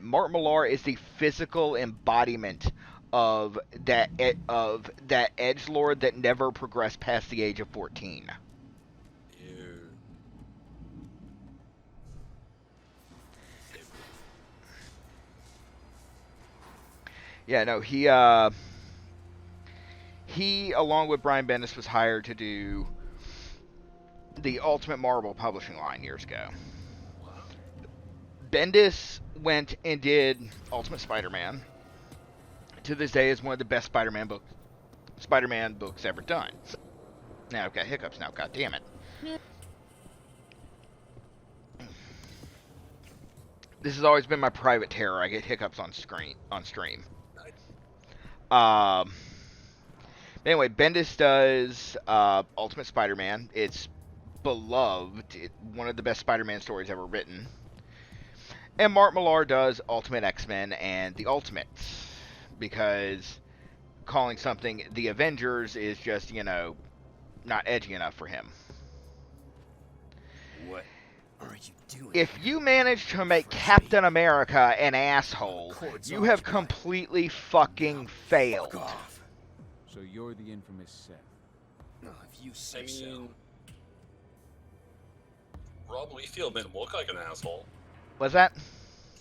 Mark Millar is the physical embodiment of that edgelord that never progressed past the age of 14. Yeah, no, he along with Brian Bendis was hired to do the Ultimate Marvel publishing line years ago. Bendis went and did Ultimate Spider-Man. To this day, is one of the best Spider-Man books ever done. Now I've got hiccups now. God damn it! This has always been my private terror. I get hiccups on stream. Anyway, Bendis does Ultimate Spider-Man. It's beloved. One of the best Spider-Man stories ever written. And Mark Millar does Ultimate X-Men and the Ultimates, because calling something the Avengers is just, not edgy enough for him. What are you doing? If you manage to make Captain America an asshole, you have completely fucking failed. So you're the infamous Seth. No, if you say so. Rob Liefeld made him look like an asshole. What's that?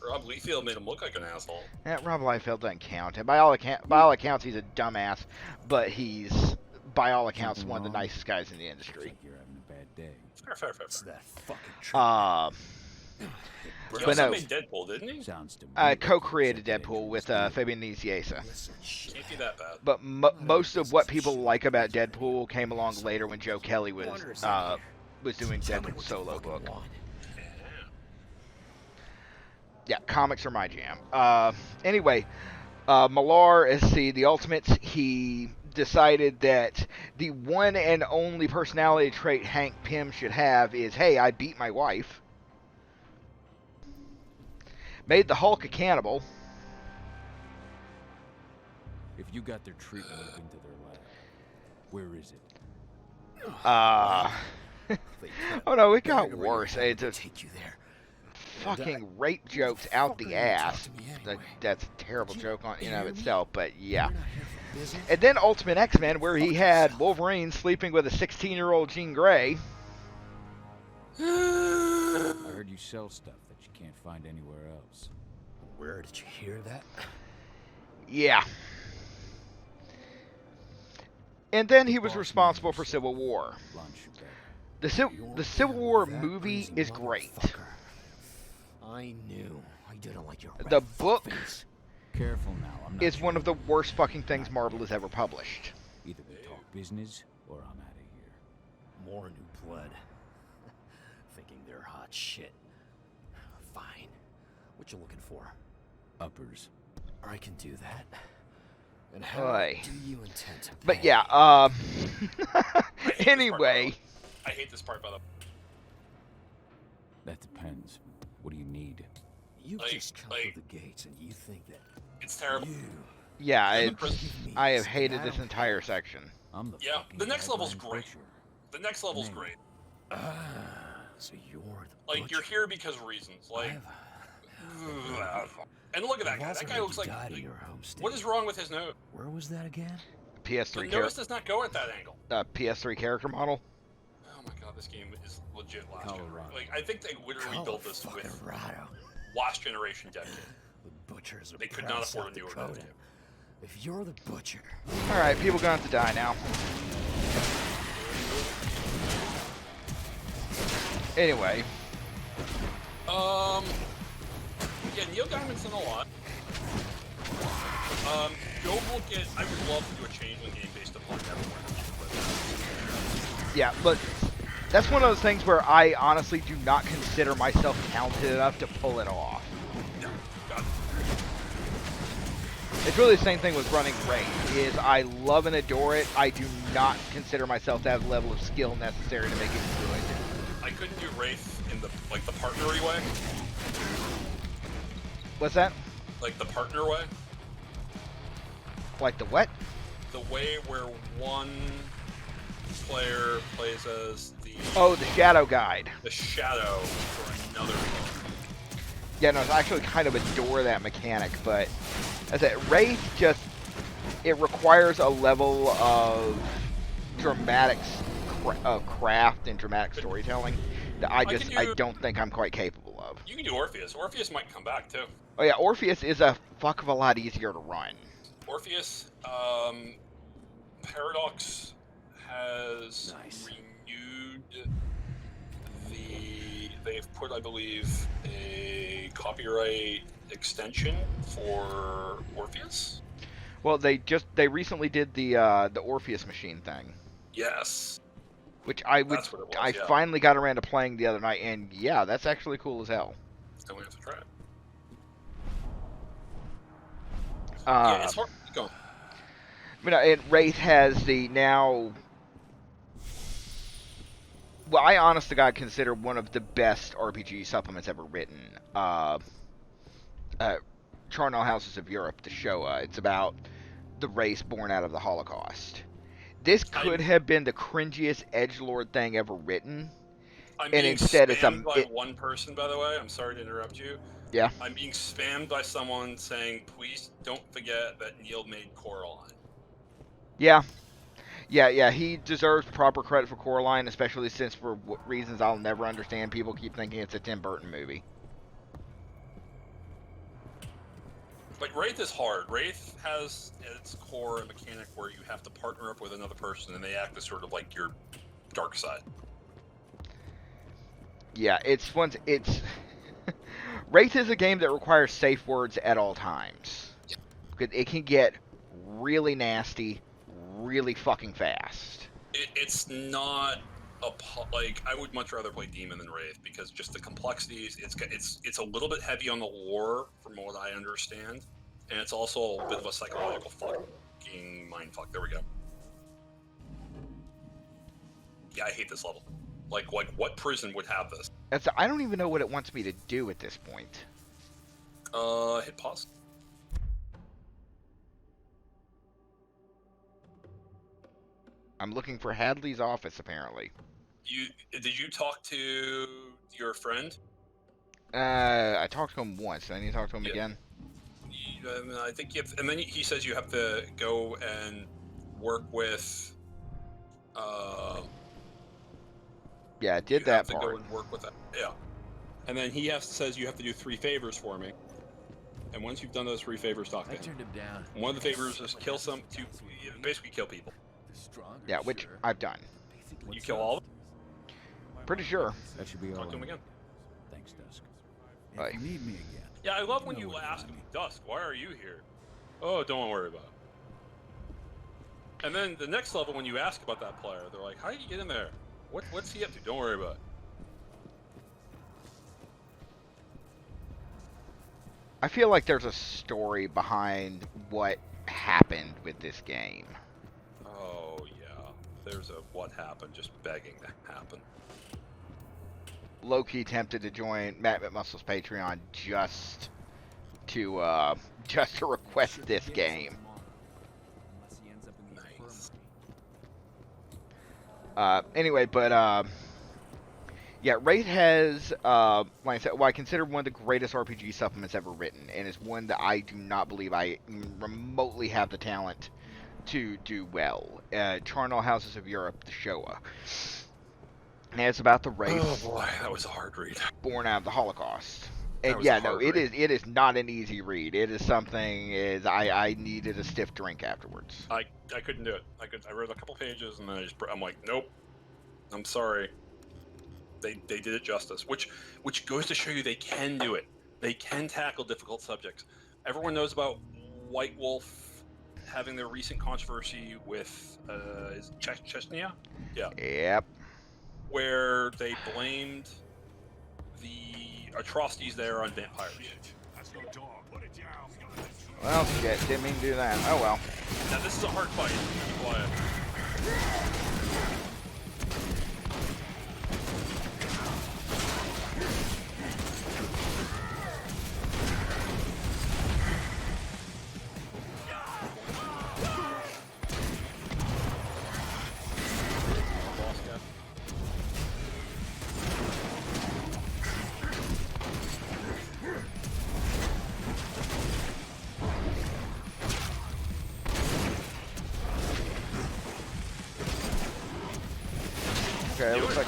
Rob Liefeld made him look like an asshole. Rob Liefeld doesn't count. And by all accounts, he's a dumbass, but he's, by all accounts, one of the nicest guys in the industry. Like you're having a bad day. Fair. It's that fucking truth. He also made Deadpool, didn't he? Sounds to me. Co-created Deadpool with Fabian Nicieza. Can't be that bad. But most of what people like about Deadpool came along later when Joe Kelly was doing Deadpool's solo book. Yeah, comics are my jam. Anyway, Millar, the Ultimates, he decided that the one and only personality trait Hank Pym should have is, hey, I beat my wife. Made the Hulk a cannibal. If you got their treatment into their lab, where is it? Oh no, it got worse. It's a take you there. fucking rape jokes out the ass. That's a terrible joke in of itself, but yeah. And then Ultimate X-Men, where he had Wolverine sleeping with a 16-year-old Jean Grey. I heard you sell stuff that you can't find anywhere else. Where did you hear that? Yeah. And then he was responsible for Civil War. The Civil War movie is great. I knew I didn't like your The book Careful now. I'm not is one of the worst fucking things Marvel has ever published. Either we talk business or I'm out of here. More new blood. Thinking they're hot shit. Fine. What you looking for? Uppers. I can do that. And how do you intend to pay? But yeah, anyway. I hate this part, by the way. That depends. What do you need? You just come through the gates and you think that it's terrible. Yeah, I have hated this entire section. Yeah, the next level's great. The next level's great. So you're the like, you're here because of reasons. Like, and look at that guy. That guy looks like. What is wrong with his nose? Where was that again? PS3. The nose does not go at that angle. PS3 character model. Oh my god, this game is legit last generation. Like, I think they literally built this with last generation dev kit. The butchers are they could not afford a newer dev kit. If you're the butcher. Alright, people gonna have to die now. Anyway. Yeah, Neil Gaiman's done a lot. Go look at. I would love to do a changeling game based upon everyone. Yeah, but that's one of those things where I honestly do not consider myself talented enough to pull it off. No, got it. It's really the same thing with running Wraith, is I love and adore it. I do not consider myself to have the level of skill necessary to make it good. I couldn't do Wraith in the partnery way. What's that? Like the partner way? Like the what? The way where one player plays as the... Oh, the Shadow Guide. The Shadow for another player. Yeah, no, I actually kind of adore that mechanic, but as I said, Wraith just, it requires a level of craft and dramatic storytelling that I don't think I'm quite capable of. You can do Orpheus. Orpheus might come back too. Oh yeah, Orpheus is a fuck of a lot easier to run. Orpheus, Paradox has renewed they've put, I believe, a copyright extension for Orpheus. Well, they recently did the Orpheus machine thing. Yes. Which I finally got around to playing the other night, and yeah, that's actually cool as hell. So we have to try it. Yeah, it's hard. Go. And Wraith has the now. Well, I honest to God consider one of the best RPG supplements ever written. Charnel Houses of Europe, the Shoah. It's about the race born out of the Holocaust. This could have been the cringiest edgelord thing ever written. I'm being spammed by one person, by the way. I'm sorry to interrupt you. Yeah. I'm being spammed by someone saying, please don't forget that Neil made Coraline. Yeah. Yeah, he deserves proper credit for Coraline, especially since for reasons I'll never understand, people keep thinking it's a Tim Burton movie. But Wraith is hard. Wraith has at its core a mechanic where you have to partner up with another person and they act as sort of like your dark side. Yeah, Wraith is a game that requires safe words at all times. Yeah. It can get really nasty, really fucking fast. It's not I would much rather play Demon than Wraith because just the complexities. It's a little bit heavy on the lore from what I understand, and it's also a bit of a psychological fucking mindfuck. There we go. Yeah, I hate this level. Like what prison would have this? I don't even know what it wants me to do at this point. Hit pause. I'm looking for Hadley's office, apparently. Did you talk to your friend? I talked to him once. I need to talk to him again. I think you have, and then he says you have to go and work with. Yeah, I did that part. You have to go and work with that. Yeah. And then he says you have to do 3 favors for me. And once you've done those 3 favors, talk to him. I turned him down. One of the favors is basically kill people. Yeah, which I've done. You kill all of them? Pretty sure. That should be all. Talk to him again. Thanks, Dusk. If you need me again. Yeah, I love when you ask him, Dusk, why are you here? Oh, don't worry about it. And then the next level, when you ask about that player, they're like, how did you get in there? What's he up to? Don't worry about it. I feel like there's a story behind what happened with this game. Oh, yeah. There's a what happened just begging to happen. Low-key tempted to join Matt McMuscle's Patreon just to request this game. Nice. Anyway, but yeah, Wraith has like I said, I consider one of the greatest RPG supplements ever written, and is one that I do not believe I remotely have the talent to do well. Charnel Houses of Europe, the Shoah. And it's about the race. Oh boy, that was a hard read. Born out of the Holocaust. And yeah, no, it is not an easy read. It is something I needed a stiff drink afterwards. I couldn't do it. I read a couple pages and then I'm like, nope. I'm sorry. They did it justice, which goes to show you they can do it. They can tackle difficult subjects. Everyone knows about White Wolf having their recent controversy with is Chechnya? Yeah. Yep. Where they blamed the atrocities there on vampires. Well, shit, didn't mean to do that. Oh well. Now this is a hard fight. Be quiet. Okay, looks like.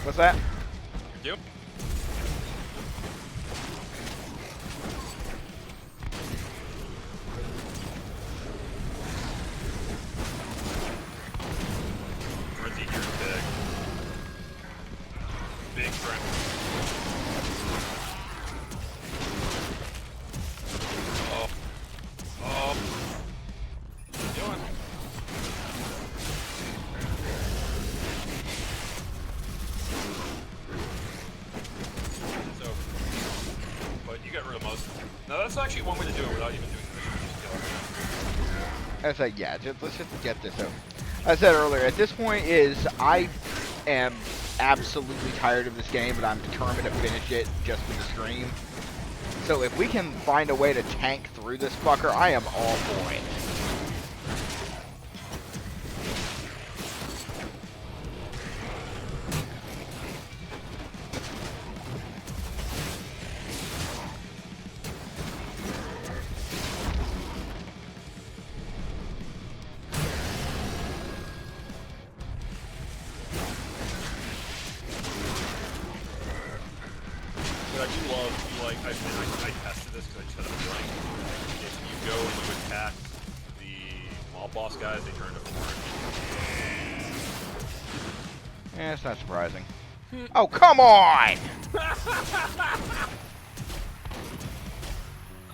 What's that? Yep. Rinty, you're big. Big friend. Oh. Oh. What are you doing? It's over. But you got rid of most of them. Now that's actually one way to do it without even doing the mission. Just kill it. I said, yeah, let's just get this over. I said earlier, at this point I am absolutely tired of this game, but I'm determined to finish it just for the stream. So if we can find a way to tank through this fucker, I am all for it. But I do love, like, I tested this because I just had a feeling. If you go and you attack the mob boss guys, they turn to orange. Yeah, it's not surprising. Oh, come on!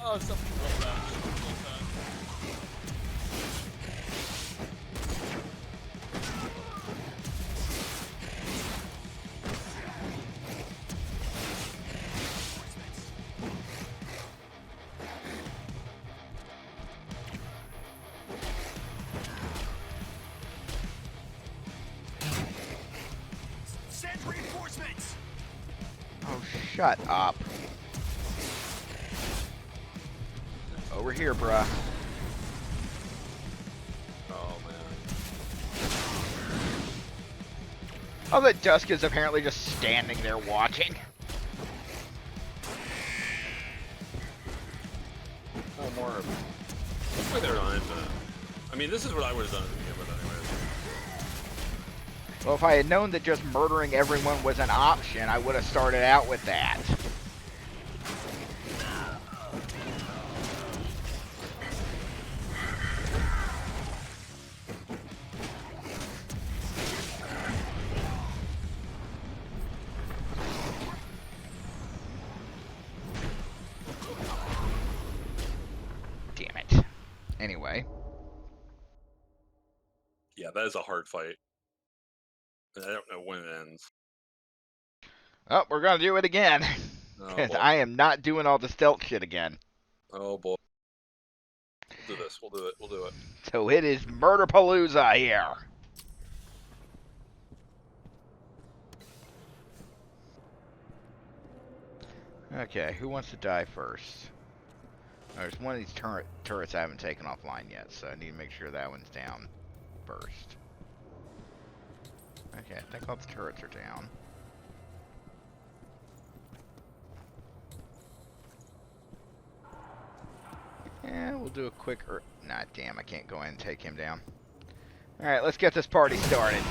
Oh, something real bad. Send reinforcements! Oh, shut up. Over here, bruh. Oh, man. Oh, that Dusk is apparently just standing there watching. Oh, more of them. Hopefully they're not infinite. I mean, this is what I would have done to begin with anyways. Well, if I had known that just murdering everyone was an option, I would have started out with that. Damn it. Anyway. Yeah, that is a hard fight. And I don't know when it ends. Oh, we're gonna do it again. Oh, Because boy. I am not doing all the stealth shit again. Oh, boy. We'll do this. We'll do it. We'll do it. So it is Murderpalooza here. Okay, who wants to die first? Oh, there's one of these turrets I haven't taken offline yet, so I need to make sure that one's down first. Okay, I think all the turrets are down. Yeah, we'll do a quick... Nah, damn, I can't go in and take him down. Alright, let's get this party started.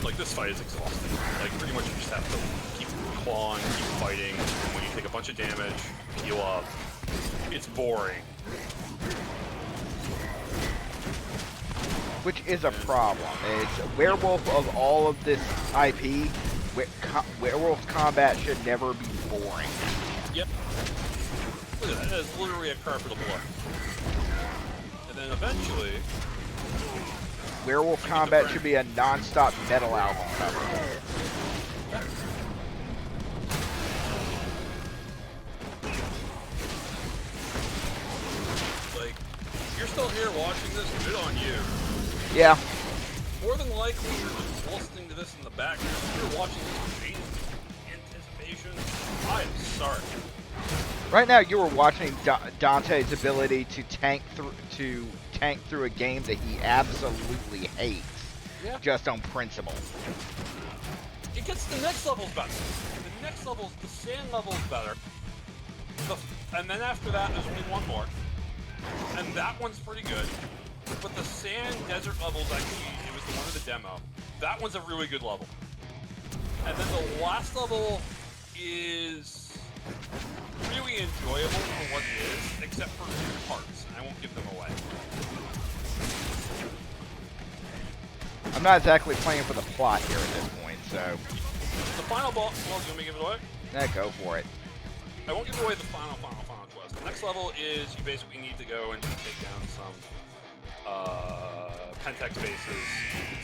Like, this fight is exhausting. Like, pretty much you just have to keep clawing, keep fighting, and when you take a bunch of damage, heal up. It's boring. Which is a problem. It's Werewolf of all of this IP. Werewolf combat should never be boring. Yep. Look at that. That is literally a carpet of blood. And then eventually... Werewolf combat should be a non-stop metal album cover. Like, if you're still here watching this, good on you. Yeah. More than likely, you're just listening to this in the background. If you're watching this with anticipation, I am sorry. Right now, you were watching Dante's ability to tank through a game that he absolutely hates, just on principle. It gets the next levels better. The next levels, the sand level's better. And then after that, there's only one more, and that one's pretty good. But the sand desert level's actually, it was the one in the demo. That one's a really good level. And then the last level is really enjoyable for what it is, except for two parts, and I won't give them away. I'm not exactly playing for the plot here at this point, so... The final boss, well, you want me to give it away? Yeah, go for it. I won't give away the final quest. The next level is you basically need to go and take down some Pentex bases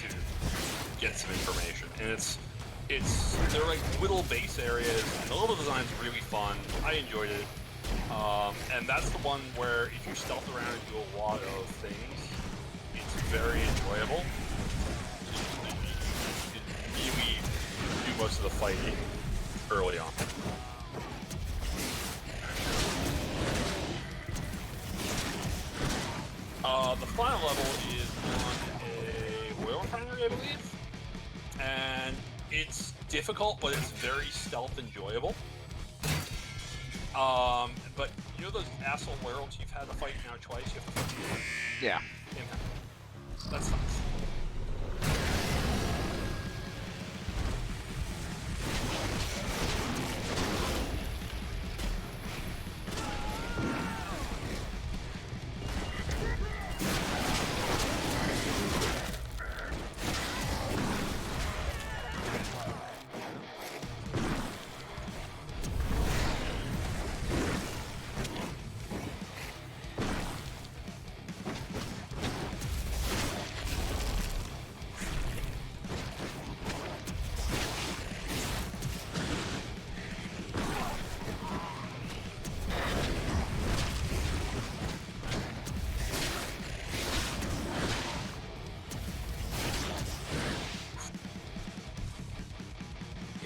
to get some information. And they're like little base areas, and the level design's really fun. I enjoyed it. And that's the one where if you stealth around and do a lot of things, it's very enjoyable. You really do most of the fighting early on. The final level is on a oil refinery, I believe. And it's difficult, but it's very stealth enjoyable. But you know those asshole werewolves you've had to fight now twice? You have to fight Yeah. That sucks.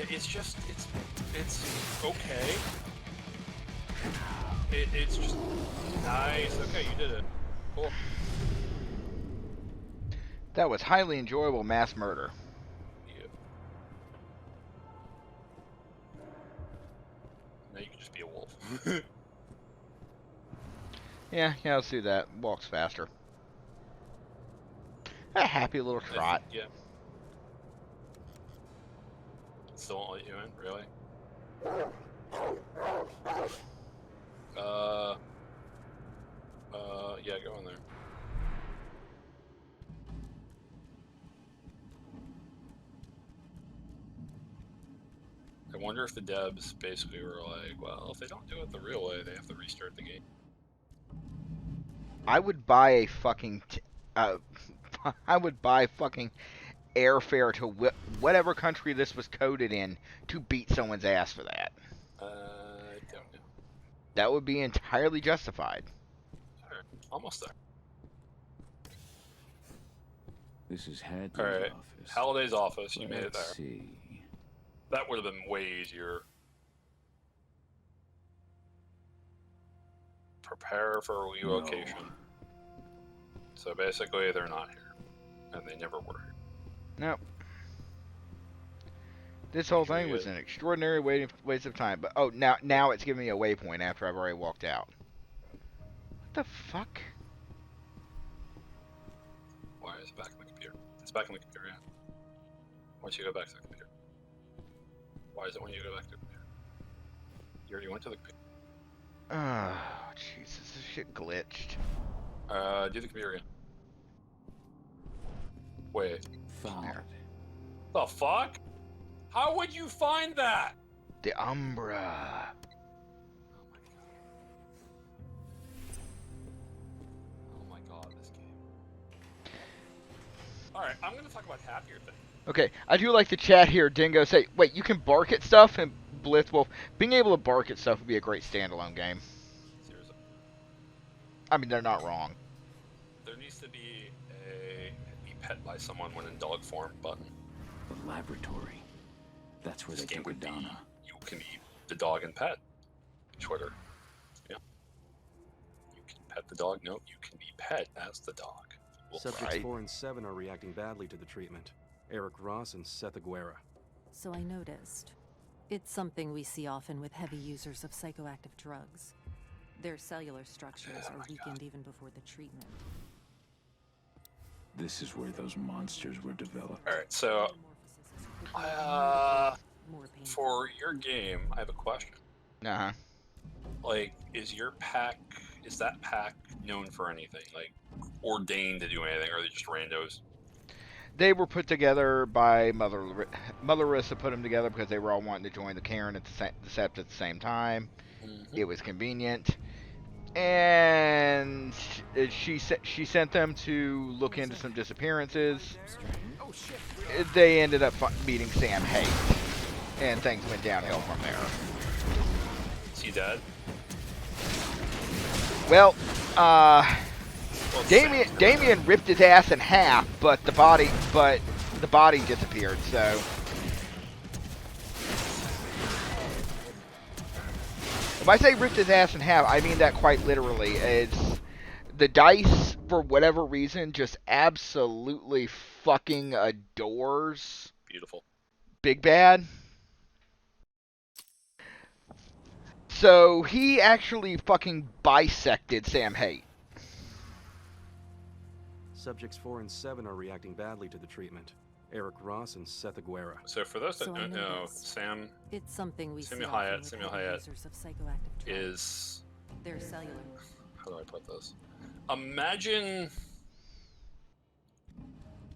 It's just, it's okay. It's just nice. Okay, you did it. Cool. That was highly enjoyable mass murder. Yeah. Now you can just be a wolf. Yeah, let's do that. Walks faster. A happy little trot. Yeah. Still won't let you in, really? Yeah, go in there. I wonder if the devs basically were like, well, if they don't do it the real way, they have to restart the game. I would buy a fucking... I would buy fucking airfare to whatever country this was coded in to beat someone's ass for that. I don't know. That would be entirely justified. Sure. Almost there. This is Hadley's Alright, office. Halliday's office, you made it there. Let's see. That would have been way easier. Prepare for relocation. No. So basically, they're not here. And they never were here. Nope. This whole thing was an extraordinary waste of time. But oh, now it's giving me a waypoint after I've already walked out. What the fuck? Why is it back in the computer? It's back in the computer, yeah. Once you go back to the computer. Why is it when you go back to the computer? You already went to the computer. Oh, Jesus, this shit glitched. Do the computer again. Wait. Found. The fuck? How would you find that? The Umbra. Oh my god, this game. Alright, I'm gonna talk about happier things. Okay, I do like the chat here. Dingo say, wait, you can bark at stuff? And Blitzwolf, being able to bark at stuff would be a great standalone game. Seriously. I mean, they're not wrong. There needs to be a be pet by someone when in dog form button. The laboratory. That's where This they game took would be, Adana. you can be the dog and pet. Twitter. Yeah. You can pet the dog. No, you can be pet as the dog. Well, Subjects 4 and 7 are reacting badly to the treatment. Eric Ross and Seth Aguera. So I noticed. It's something we see often with heavy users of psychoactive drugs. Their cellular structures are weakened even before the treatment. This is where those monsters were developed. Alright, so for your game, I have a question. Uh-huh. Like, is that pack known for anything? Like, ordained to do anything, or are they just randos? They were put together by Mother Larissa put them together because they were all wanting to join the Karen at the Sept at the same time. Mm-hmm. It was convenient. And she sent them to look into some disappearances. They ended up meeting Sam Haight, and things went downhill from there. Is he dead? Well, Damien ripped his ass in half, but the body disappeared. So. If I say ripped his ass in half, I mean that quite literally. It's the dice, for whatever reason, just absolutely fucking adores Beautiful. Big Bad. So he actually fucking bisected Sam Haight. Subjects 4 and 7 are reacting badly to the treatment. Eric Ross and Seth Aguera. So for those that don't know, Samuel Hyatt is their cellular. How do I put this? Imagine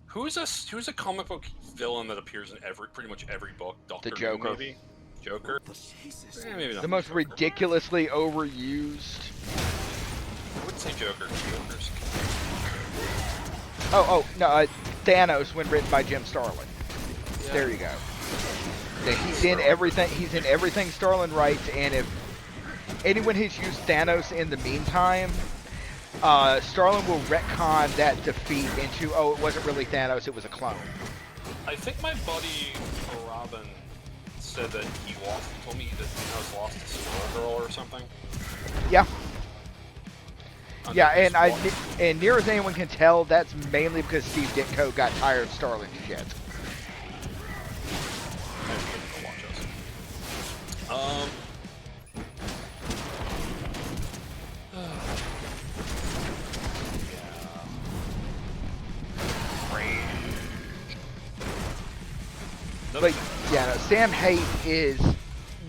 who's a comic book villain that appears in pretty much every book. Doctor The Joker. Maybe? Joker. Maybe not The most ridiculously overused. I wouldn't say Joker. Joker's. Oh no, Thanos when written by Jim Starlin. Yeah. There you go. Yeah, he's in everything. He's in everything Starlin writes, and if anyone has used Thanos in the meantime, Starlin will retcon that defeat into, oh, it wasn't really Thanos, it was a clone. I think my buddy Robin said that he told me that Thanos lost to Squirrel Girl or something. Yeah. Yeah, and near as anyone can tell, that's mainly because Steve Ditko got tired of Starlin's shit. But yeah, no, Sam Haight it's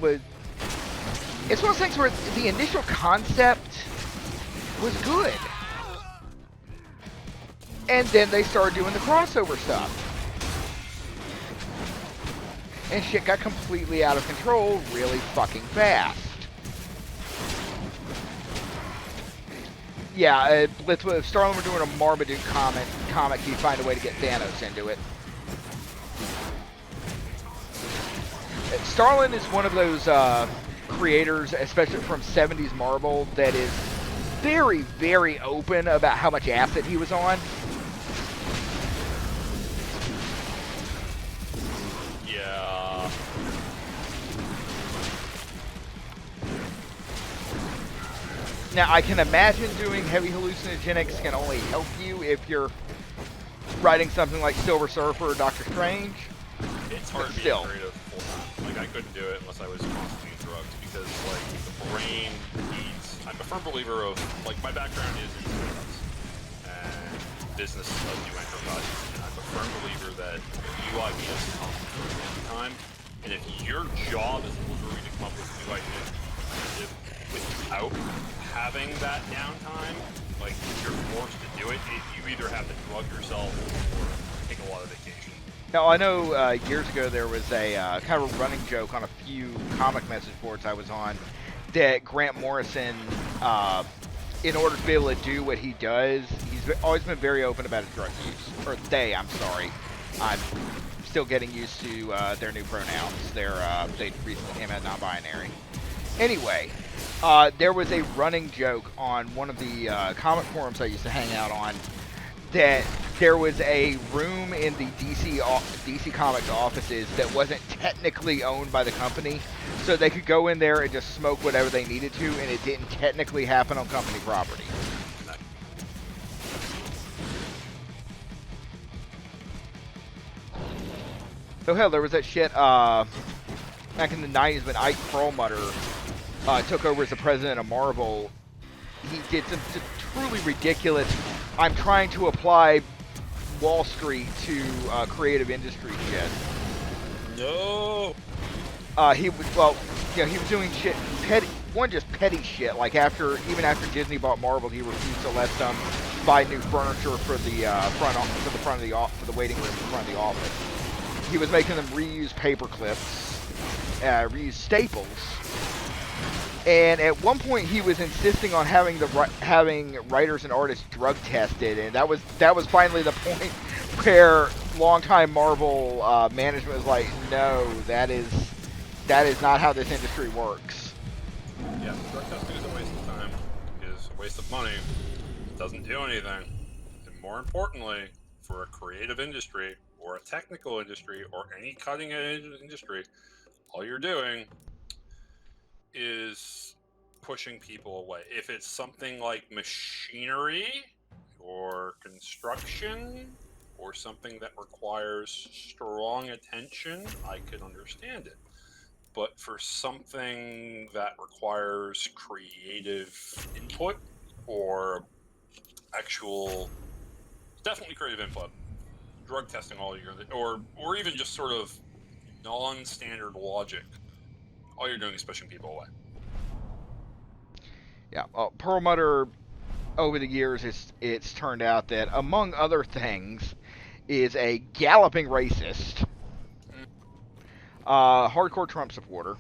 one of those things where the initial concept was good, and then they started doing the crossover stuff, and shit got completely out of control really fucking fast. Yeah, if Starlin were doing a Marmaduke comic, he'd find a way to get Thanos into it. Starlin is one of those creators, especially from 70s Marvel, that is very, very open about how much acid he was on. Yeah. Now, I can imagine doing heavy hallucinogenics can only help you if you're writing something like Silver Surfer or Doctor Strange. It's hard to be creative full time. Like, I couldn't do it unless I was constantly in drugs because, like, the brain needs. I'm a firm believer of, like, my background is in startups and business of new enterprises. And I'm a firm believer that new ideas come all the time. And if your job is literally to come up with new ideas without having that downtime, like, you're forced to do it. You either have to drug yourself or pick a lot of vacation. Now, I know years ago there was a kind of a running joke on a few comic message boards I was on that Grant Morrison, in order to be able to do what he does, he's always been very open about his drug use. Or they, I'm sorry. I'm still getting used to their new pronouns. They recently came out non-binary. Anyway, there was a running joke on one of the comic forums I used to hang out on that there was a room in the DC Comics offices that wasn't technically owned by the company, so they could go in there and just smoke whatever they needed to, and it didn't technically happen on company property. So hell, there was that shit back in the 90s when Ike Perlmutter took over as the president of Marvel. He did some truly ridiculous, I'm trying to apply Wall Street to creative industry shit. No. He was doing shit, just petty shit. Like even after Disney bought Marvel, he refused to let them buy new furniture for the waiting room in front of the office. He was making them reuse paper clips, reuse staples. And at one point, he was insisting on having writers and artists drug tested, and that was finally the point where longtime Marvel management was like, "No, that is not how this industry works." Yeah, drug testing is a waste of time. It is a waste of money. It doesn't do anything. And more importantly, for a creative industry or a technical industry or any cutting-edge industry, all you're doing is pushing people away. If it's something like machinery or construction or something that requires strong attention, I could understand it. But for something that requires creative input or definitely creative input, drug testing all you're or even just sort of non-standard logic, all you're doing is pushing people away. Yeah, Perlmutter, over the years, it's turned out that, among other things, is a galloping racist, hardcore Trump supporter,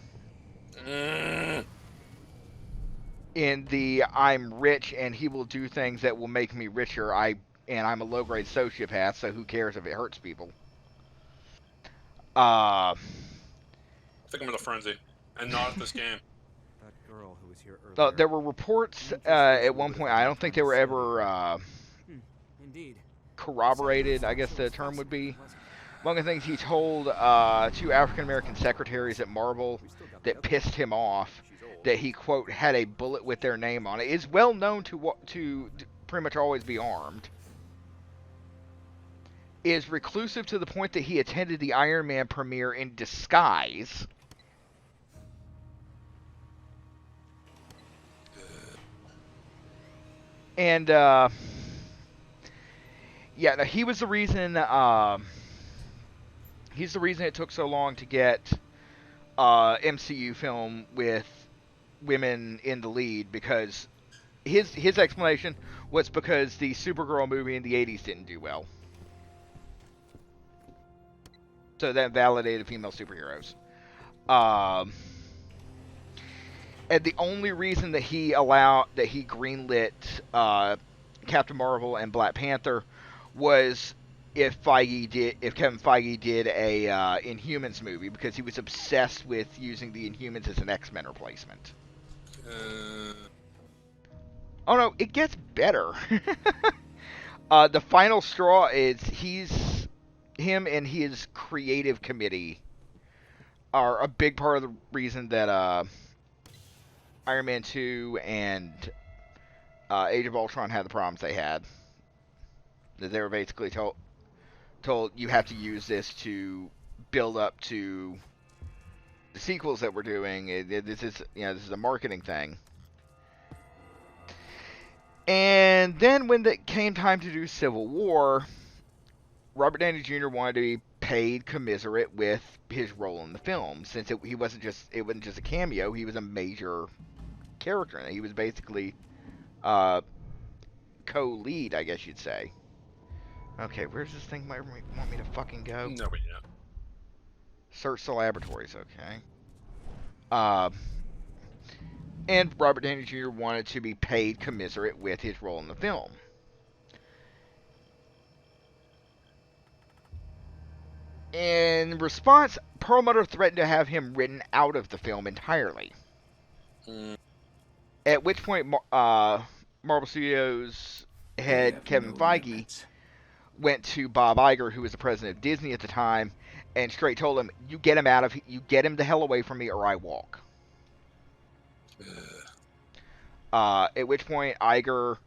in the I'm rich and he will do things that will make me richer, I'm a low-grade sociopath, so who cares if it hurts people. I think I'm in a frenzy, and not at this game. That girl who was here earlier. There were reports at one point, I don't think they were ever corroborated, I guess the term would be. One of the things he told two African-American secretaries at Marvel that pissed him off, that he, quote, had a bullet with their name on it, is well known to pretty much always be armed, is reclusive to the point that he attended the Iron Man premiere in disguise. And, yeah, no, he was the reason, he's the reason it took so long to get MCU film with women in the lead, because his explanation was because the Supergirl movie in the 80s didn't do well. So that validated female superheroes. And the only reason that he greenlit Captain Marvel and Black Panther was if Kevin Feige did a Inhumans movie, because he was obsessed with using the Inhumans as an X-Men replacement. Oh no, it gets better. The final straw is him and his creative committee are a big part of the reason that Iron Man 2 and Age of Ultron had the problems they had. That they were basically told you have to use this to build up to the sequels that we're doing. This is a marketing thing. And then when it came time to do Civil War, Robert Downey Jr. wanted to be paid commensurate with his role in the film, since it wasn't just a cameo. He was a major character, and he was basically co-lead, I guess you'd say. Okay, where's this thing want me to fucking go? Nobody knows. Search the laboratories, okay. And Robert Downey Jr. wanted to be paid commensurate with his role in the film. In response, Perlmutter threatened to have him written out of the film entirely. At which point, Marvel Studios head Kevin Feige went to Bob Iger, who was the president of Disney at the time, and straight told him, "You get him the hell away from me, or I walk." At which point, Iger,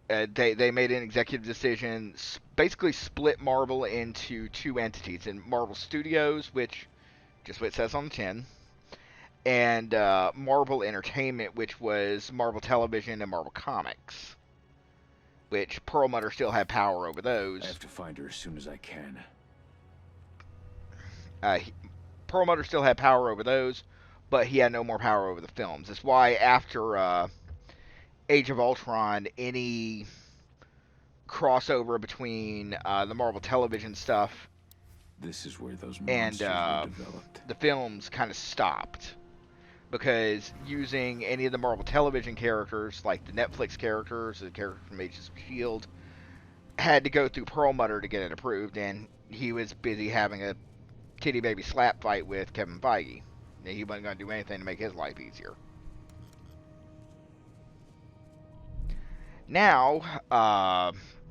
they made an executive decision, basically split Marvel into two entities: in Marvel Studios, which just what it says on the tin, and Marvel Entertainment, which was Marvel Television and Marvel Comics, which Perlmutter still had power over those. I have to find her as soon as I can. Perlmutter still had power over those, but he had no more power over the films. That's why after Age of Ultron, any crossover between the Marvel Television stuff This is where those and monsters were developed. the films kind of stopped. Because using any of the Marvel Television characters, like the Netflix characters, the characters from Agents of S.H.I.E.L.D., had to go through Perlmutter to get it approved, and he was busy having a titty baby slap fight with Kevin Feige. And he wasn't going to do anything to make his life easier. Now,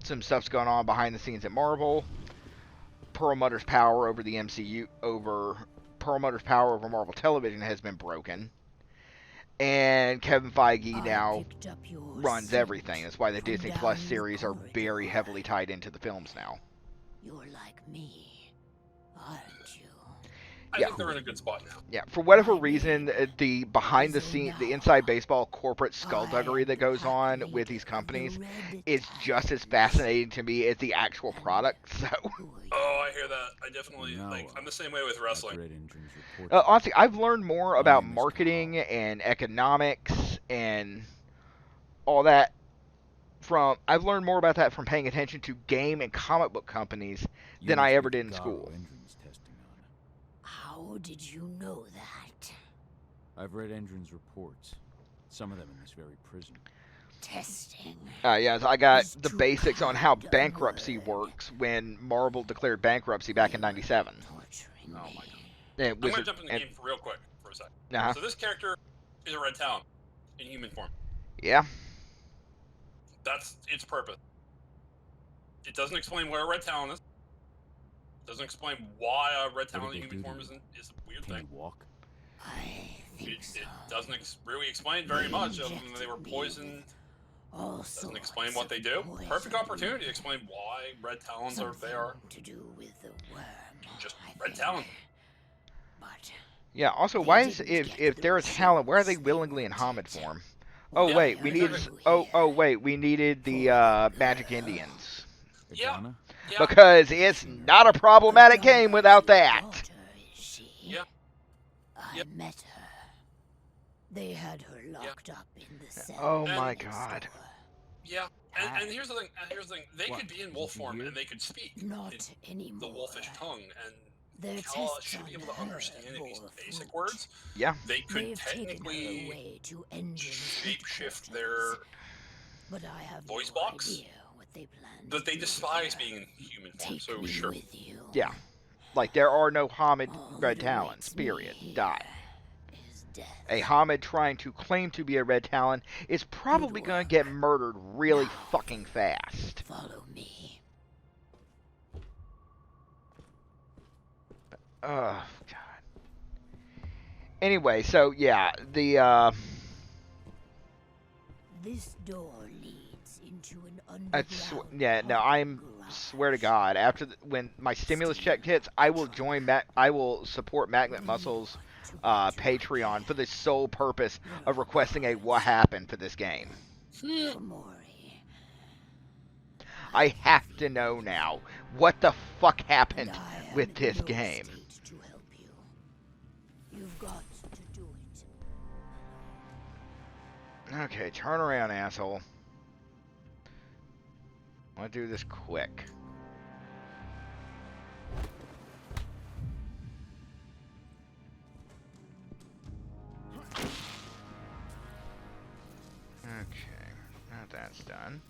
some stuff's going on behind the scenes at Marvel. Perlmutter's power over the MCU, Perlmutter's power over Marvel Television has been broken. And Kevin Feige now runs everything. That's why the Disney Plus series are very heavily tied into the films now. You're like me, aren't you? I think they're in a good spot now. Yeah, for whatever reason, the behind the scene, the inside baseball corporate skullduggery that goes on with these companies is just as fascinating to me as the actual product. So, oh, I hear that. I definitely I'm the same way with wrestling. honestly, I've learned more about marketing and economics and all that I've learned more about that from paying attention to game and comic book companies than I ever did in school. How did you know that? I've read Endron's reports. Some of them in this very prison. Testing. Yes, I got the basics on how bankruptcy works when Marvel declared bankruptcy back in '97. Oh my god. I'm going to jump in the game real quick for a second. So this character is a Red Talon in human form. Yeah. That's its purpose. It doesn't explain where a Red Talon is. It doesn't explain why a Red Talon in human form is a weird thing. Walk? It doesn't really explain very much other than they were poisoned. Doesn't explain what they do. Perfect opportunity to explain why Red Talons are there. To do with the worm. Just Red Talon. Yeah, also, why is if they're a Talon, why are they willingly in Hamid form? Oh, wait, we needed... Oh, wait, we needed the Magic Indians. Yeah. Because it's not a problematic game without that. Yeah. I met her. They had her locked up in the cell. Oh my god. Yeah, and here's the thing. They could be in wolf form and they could speak. Not anymore. The wolfish tongue, and their Kala should be able to understand these basic words. Yeah. They could technically shape-shift their voice box, but they despise being in human form, so sure. Yeah. Like, there are no Hamid Red Talons, period. Dot. A Hamid trying to claim to be a Red Talon is probably going to get murdered really fucking fast. Follow me. Oh, God. Anyway, so, yeah, the, This door leads into an underground. yeah, no, swear to God, when my stimulus check hits, I will I will support Magnet Muscle's Patreon for the sole purpose of requesting a what happened for this game. I have to know now what the fuck happened with this game. You've got to do it. Okay, turn around, asshole. I want to do this quick. Okay, now that's done.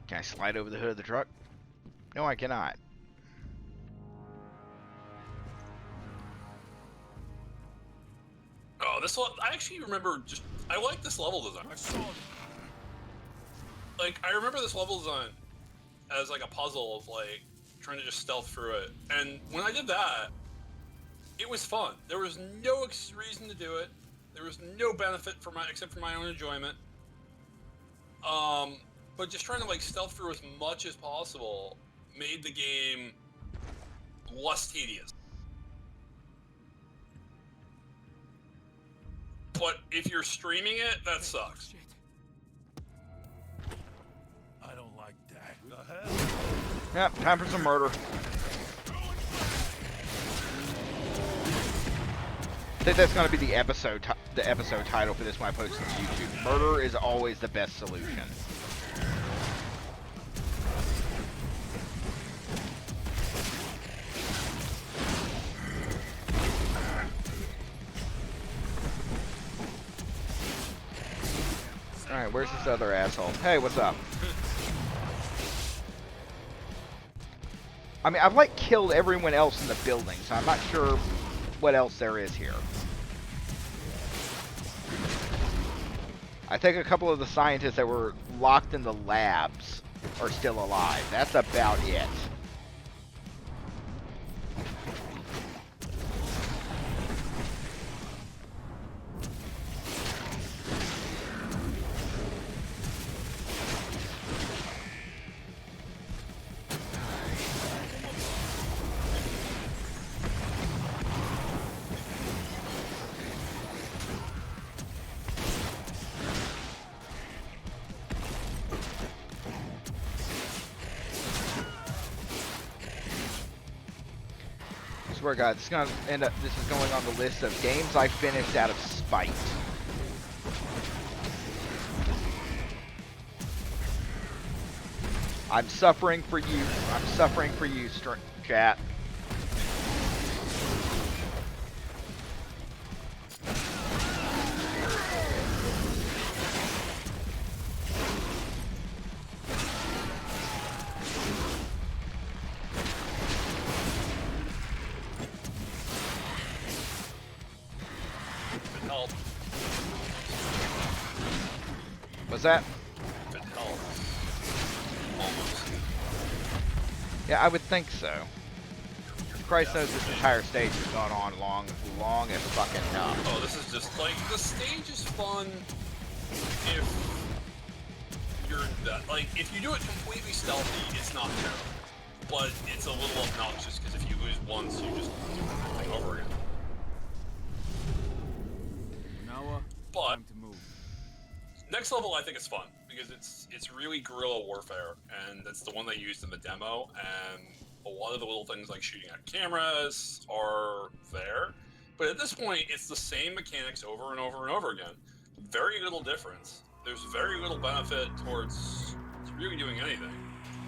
Can I slide over the hood of the truck? No, I cannot. Oh, this one, I actually remember I like this level design. Like, I remember this level design as like a puzzle of like trying to just stealth through it. And when I did that, it was fun. There was no reason to do it. There was no benefit except for my own enjoyment. But just trying to like stealth through as much as possible made the game less tedious. But if you're streaming it, that sucks. I don't like that. The hell? Yep, time for some murder. I think that's going to be the episode title for this when I post it to YouTube. Murder is always the best solution. Alright, where's this other asshole? Hey, what's up? I mean, I've like killed everyone else in the building, so I'm not sure what else there is here. I think a couple of the scientists that were locked in the labs are still alive. That's about it. I swear to God, this is gonna end up. This is going on the list of games I finished out of spite. I'm suffering for you. I'm suffering for you, chat. What's that? Yeah, I would think so. Christ knows this entire stage has gone on long as fucking enough. Oh, this is just like the stage is fun if you're like if you do it completely stealthy, it's not terrible. But it's a little obnoxious because if you lose once, you just do everything over again. But next level I think is fun because it's really guerrilla warfare, and that's the one they used in the demo, and a lot of the little things like shooting at cameras are there. But at this point, it's the same mechanics over and over and over again. Very little difference. There's very little benefit towards really doing anything.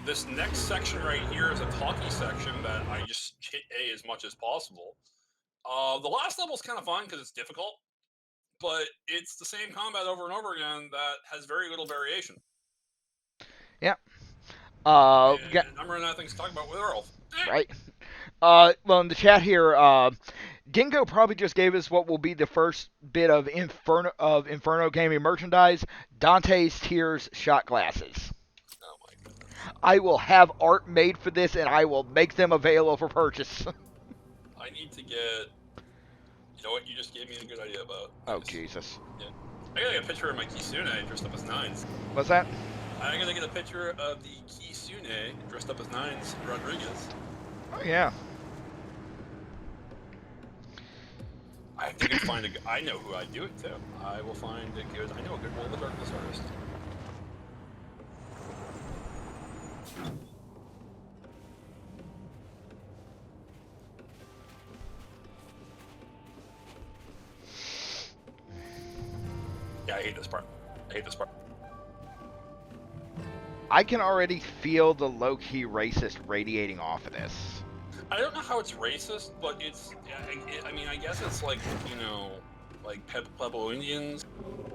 This next section right here is a talkie section that I just hit A as much as possible. The last level is kind of fun because it's difficult, but it's the same combat over and over again that has very little variation. Yeah. I'm running out of things to talk about with Werewolf. Right. Well, in the chat here, Dingo probably just gave us what will be the first bit of Inferno gaming merchandise: Dante's Tears shot glasses. Oh my goodness. I will have art made for this, and I will make them available for purchase. I need to get... You know what? You just gave me a good idea about. Oh, Jesus. Yeah. I gotta get a picture of my Kisune dressed up as Nines. What's that? I gotta get a picture of the Kisune dressed up as Nines Rodriguez. Oh, yeah. I think I can find I know who I'd do it to. I will find a good... I know a good World of Darkness artist. I hate this part. I hate this part. I can already feel the low-key racist radiating off of this. I don't know how it's racist, but it's. I mean, I guess it's like, you know, like Pueblo Indians.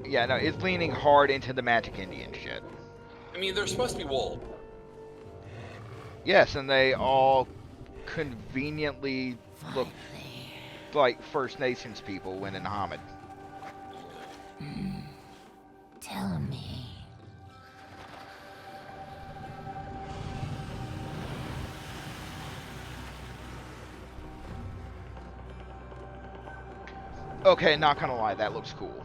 Yeah, no, it's leaning hard into the Magic Indian shit. I mean, they're supposed to be wolf. Yes, and they all conveniently look like First Nations people when in Hamid. Tell me. Okay, not gonna lie, that looks cool.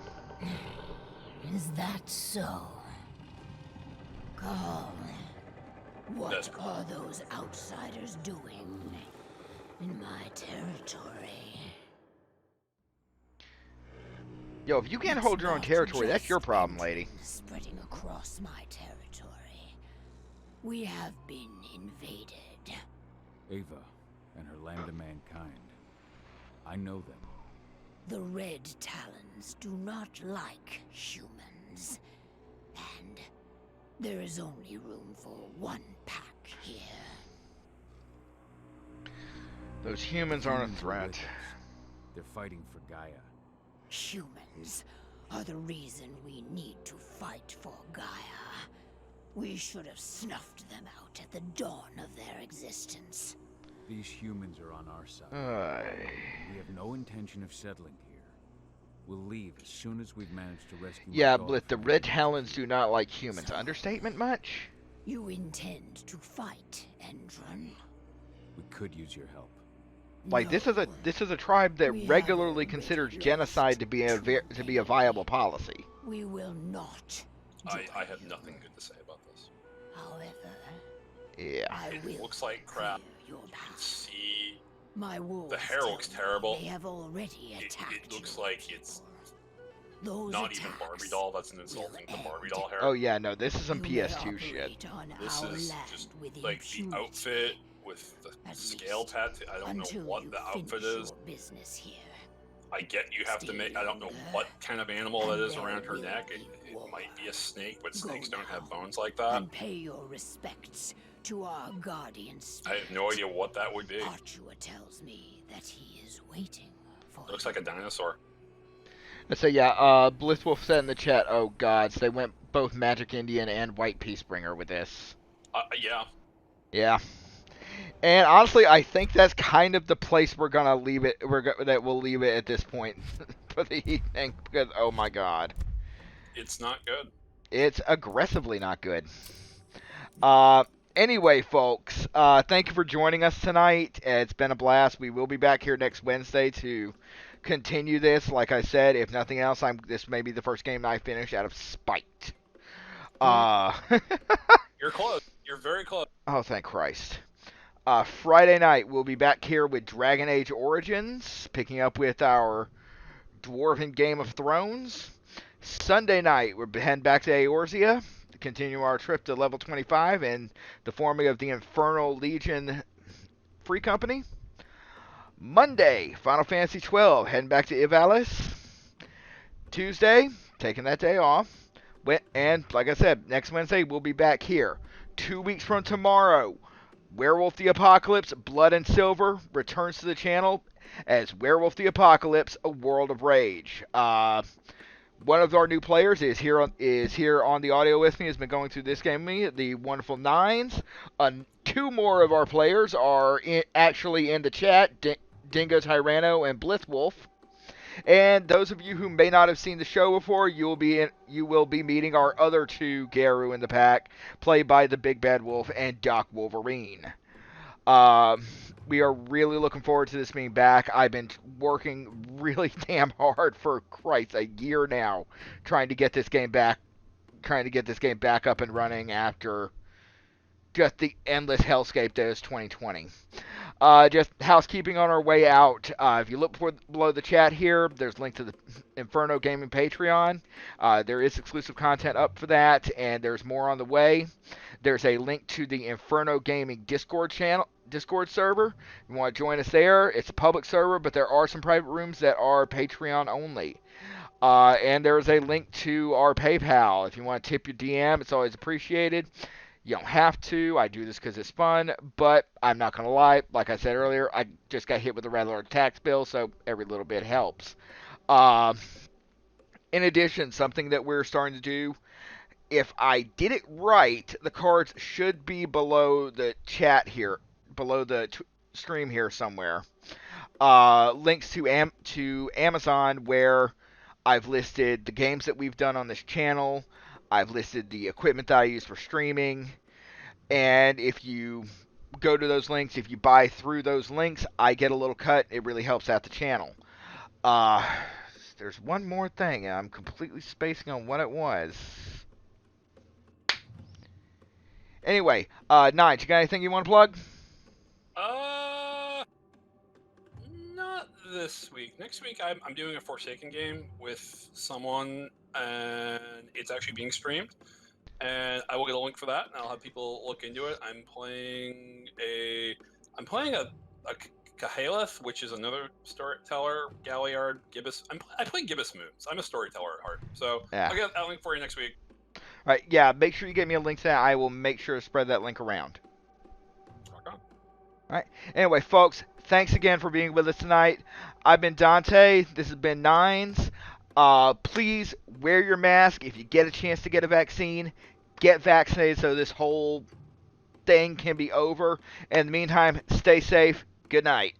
Is that so? Carl, what are those outsiders doing in my territory? Yo, if you can't hold your own territory, that's your problem, lady. Spreading across my territory. We have been invaded. Ava and her land of mankind. I know them. The Red Talons do not like humans. And there is only room for one pack here. Those humans aren't a threat. They're fighting for Gaia. Humans are the reason we need to fight for Gaia. We should have snuffed them out at the dawn of their existence. These humans are on our side. We have no intention of settling here. We'll leave as soon as we've managed to rescue. Yeah, but the Red Talons do not like humans. Understatement much? You intend to fight, Endron? We could use your help. Like this is a tribe that regularly considers genocide to be a viable policy. We will not. I have nothing good to say about this. However, yeah, it looks like crap. You can see my wolves. The hair looks terrible. They have already attacked. It looks like it's those not even Barbie doll. That's an insulting to Barbie doll hair. Oh yeah, no, this is some PS2 shit. This is just like the outfit with the scale tattoo. I don't know what the outfit is. I get you have to make. I don't know what kind of animal that is around her neck. It might be a snake, but snakes don't have bones like that. And pay your respects to our guardian spirit. I have no idea what that would be. Archua tells me that he is waiting for. It looks like a dinosaur. So yeah, Blisswolf said in the chat, oh gods, they went both Magic Indian and White Peacebringer with this. Yeah. Yeah. And honestly, I think that's kind of the place we're gonna leave it. That we'll leave it at this point for the evening because oh my god, it's not good. It's aggressively not good. Anyway, folks, thank you for joining us tonight. It's been a blast. We will be back here next Wednesday to continue this. Like I said, if nothing else, this may be the first game I finish out of spite. You're close. You're very close. Oh, thank Christ. Friday night, we'll be back here with Dragon Age Origins, picking up with our Dwarven Game of Thrones. Sunday night, we're heading back to Eorzea to continue our trip to level 25 and the forming of the Infernal Legion Free Company. Monday, Final Fantasy XII, heading back to Ivalice. Tuesday, taking that day off. And, like I said, next Wednesday, we'll be back here. 2 weeks from tomorrow, Werewolf the Apocalypse, Blood and Silver returns to the channel as Werewolf the Apocalypse, A World of Rage. One of our new players is here on the audio with me, has been going through this game with me, the wonderful Nines. Two more of our players are actually in the chat, Dingo Tyranno and Blisswolf. And those of you who may not have seen the show before, you will be meeting our other two Garu in the pack, played by the Big Bad Wolf and Doc Wolverine. We are really looking forward to this being back. I've been working really damn hard for Christ a year now, trying to get this game back up and running after just the endless hellscape that is 2020. Just housekeeping on our way out. If you look below the chat here, there's a link to the Inferno Gaming Patreon. There is exclusive content up for that, and there's more on the way. There's a link to the Inferno Gaming Discord server. If you want to join us there, it's a public server, but there are some private rooms that are Patreon only. And there's a link to our PayPal. If you want to tip your DM, it's always appreciated. You don't have to. I do this because it's fun, but I'm not going to lie. Like I said earlier, I just got hit with a rather large tax bill, so every little bit helps. Uh, in addition, something that we're starting to do, if I did it right, the cards should be below the chat here, below the stream here somewhere. Links to Amazon where I've listed the games that we've done on this channel. I've listed the equipment that I use for streaming. And if you go to those links, if you buy through those links, I get a little cut. It really helps out the channel. There's one more thing, and I'm completely spacing on what it was. Anyway, Nige, you got anything you want to plug? Not this week. Next week, I'm doing a Forsaken game with someone, and it's actually being streamed. And I will get a link for that, and I'll have people look into it. I'm playing a Kahaleth, which is another storyteller, Galliard, Gibbous. I play Gibbous Moons. I'm a storyteller at heart. So yeah. I'll get that link for you next week. All right, yeah, make sure you get me a link to that. I will make sure to spread that link around. Okay. All right. Anyway, folks, thanks again for being with us tonight. I've been Dante. This has been Nines. Please wear your mask. If you get a chance to get a vaccine, get vaccinated so this whole thing can be over. In the meantime, stay safe. Good night.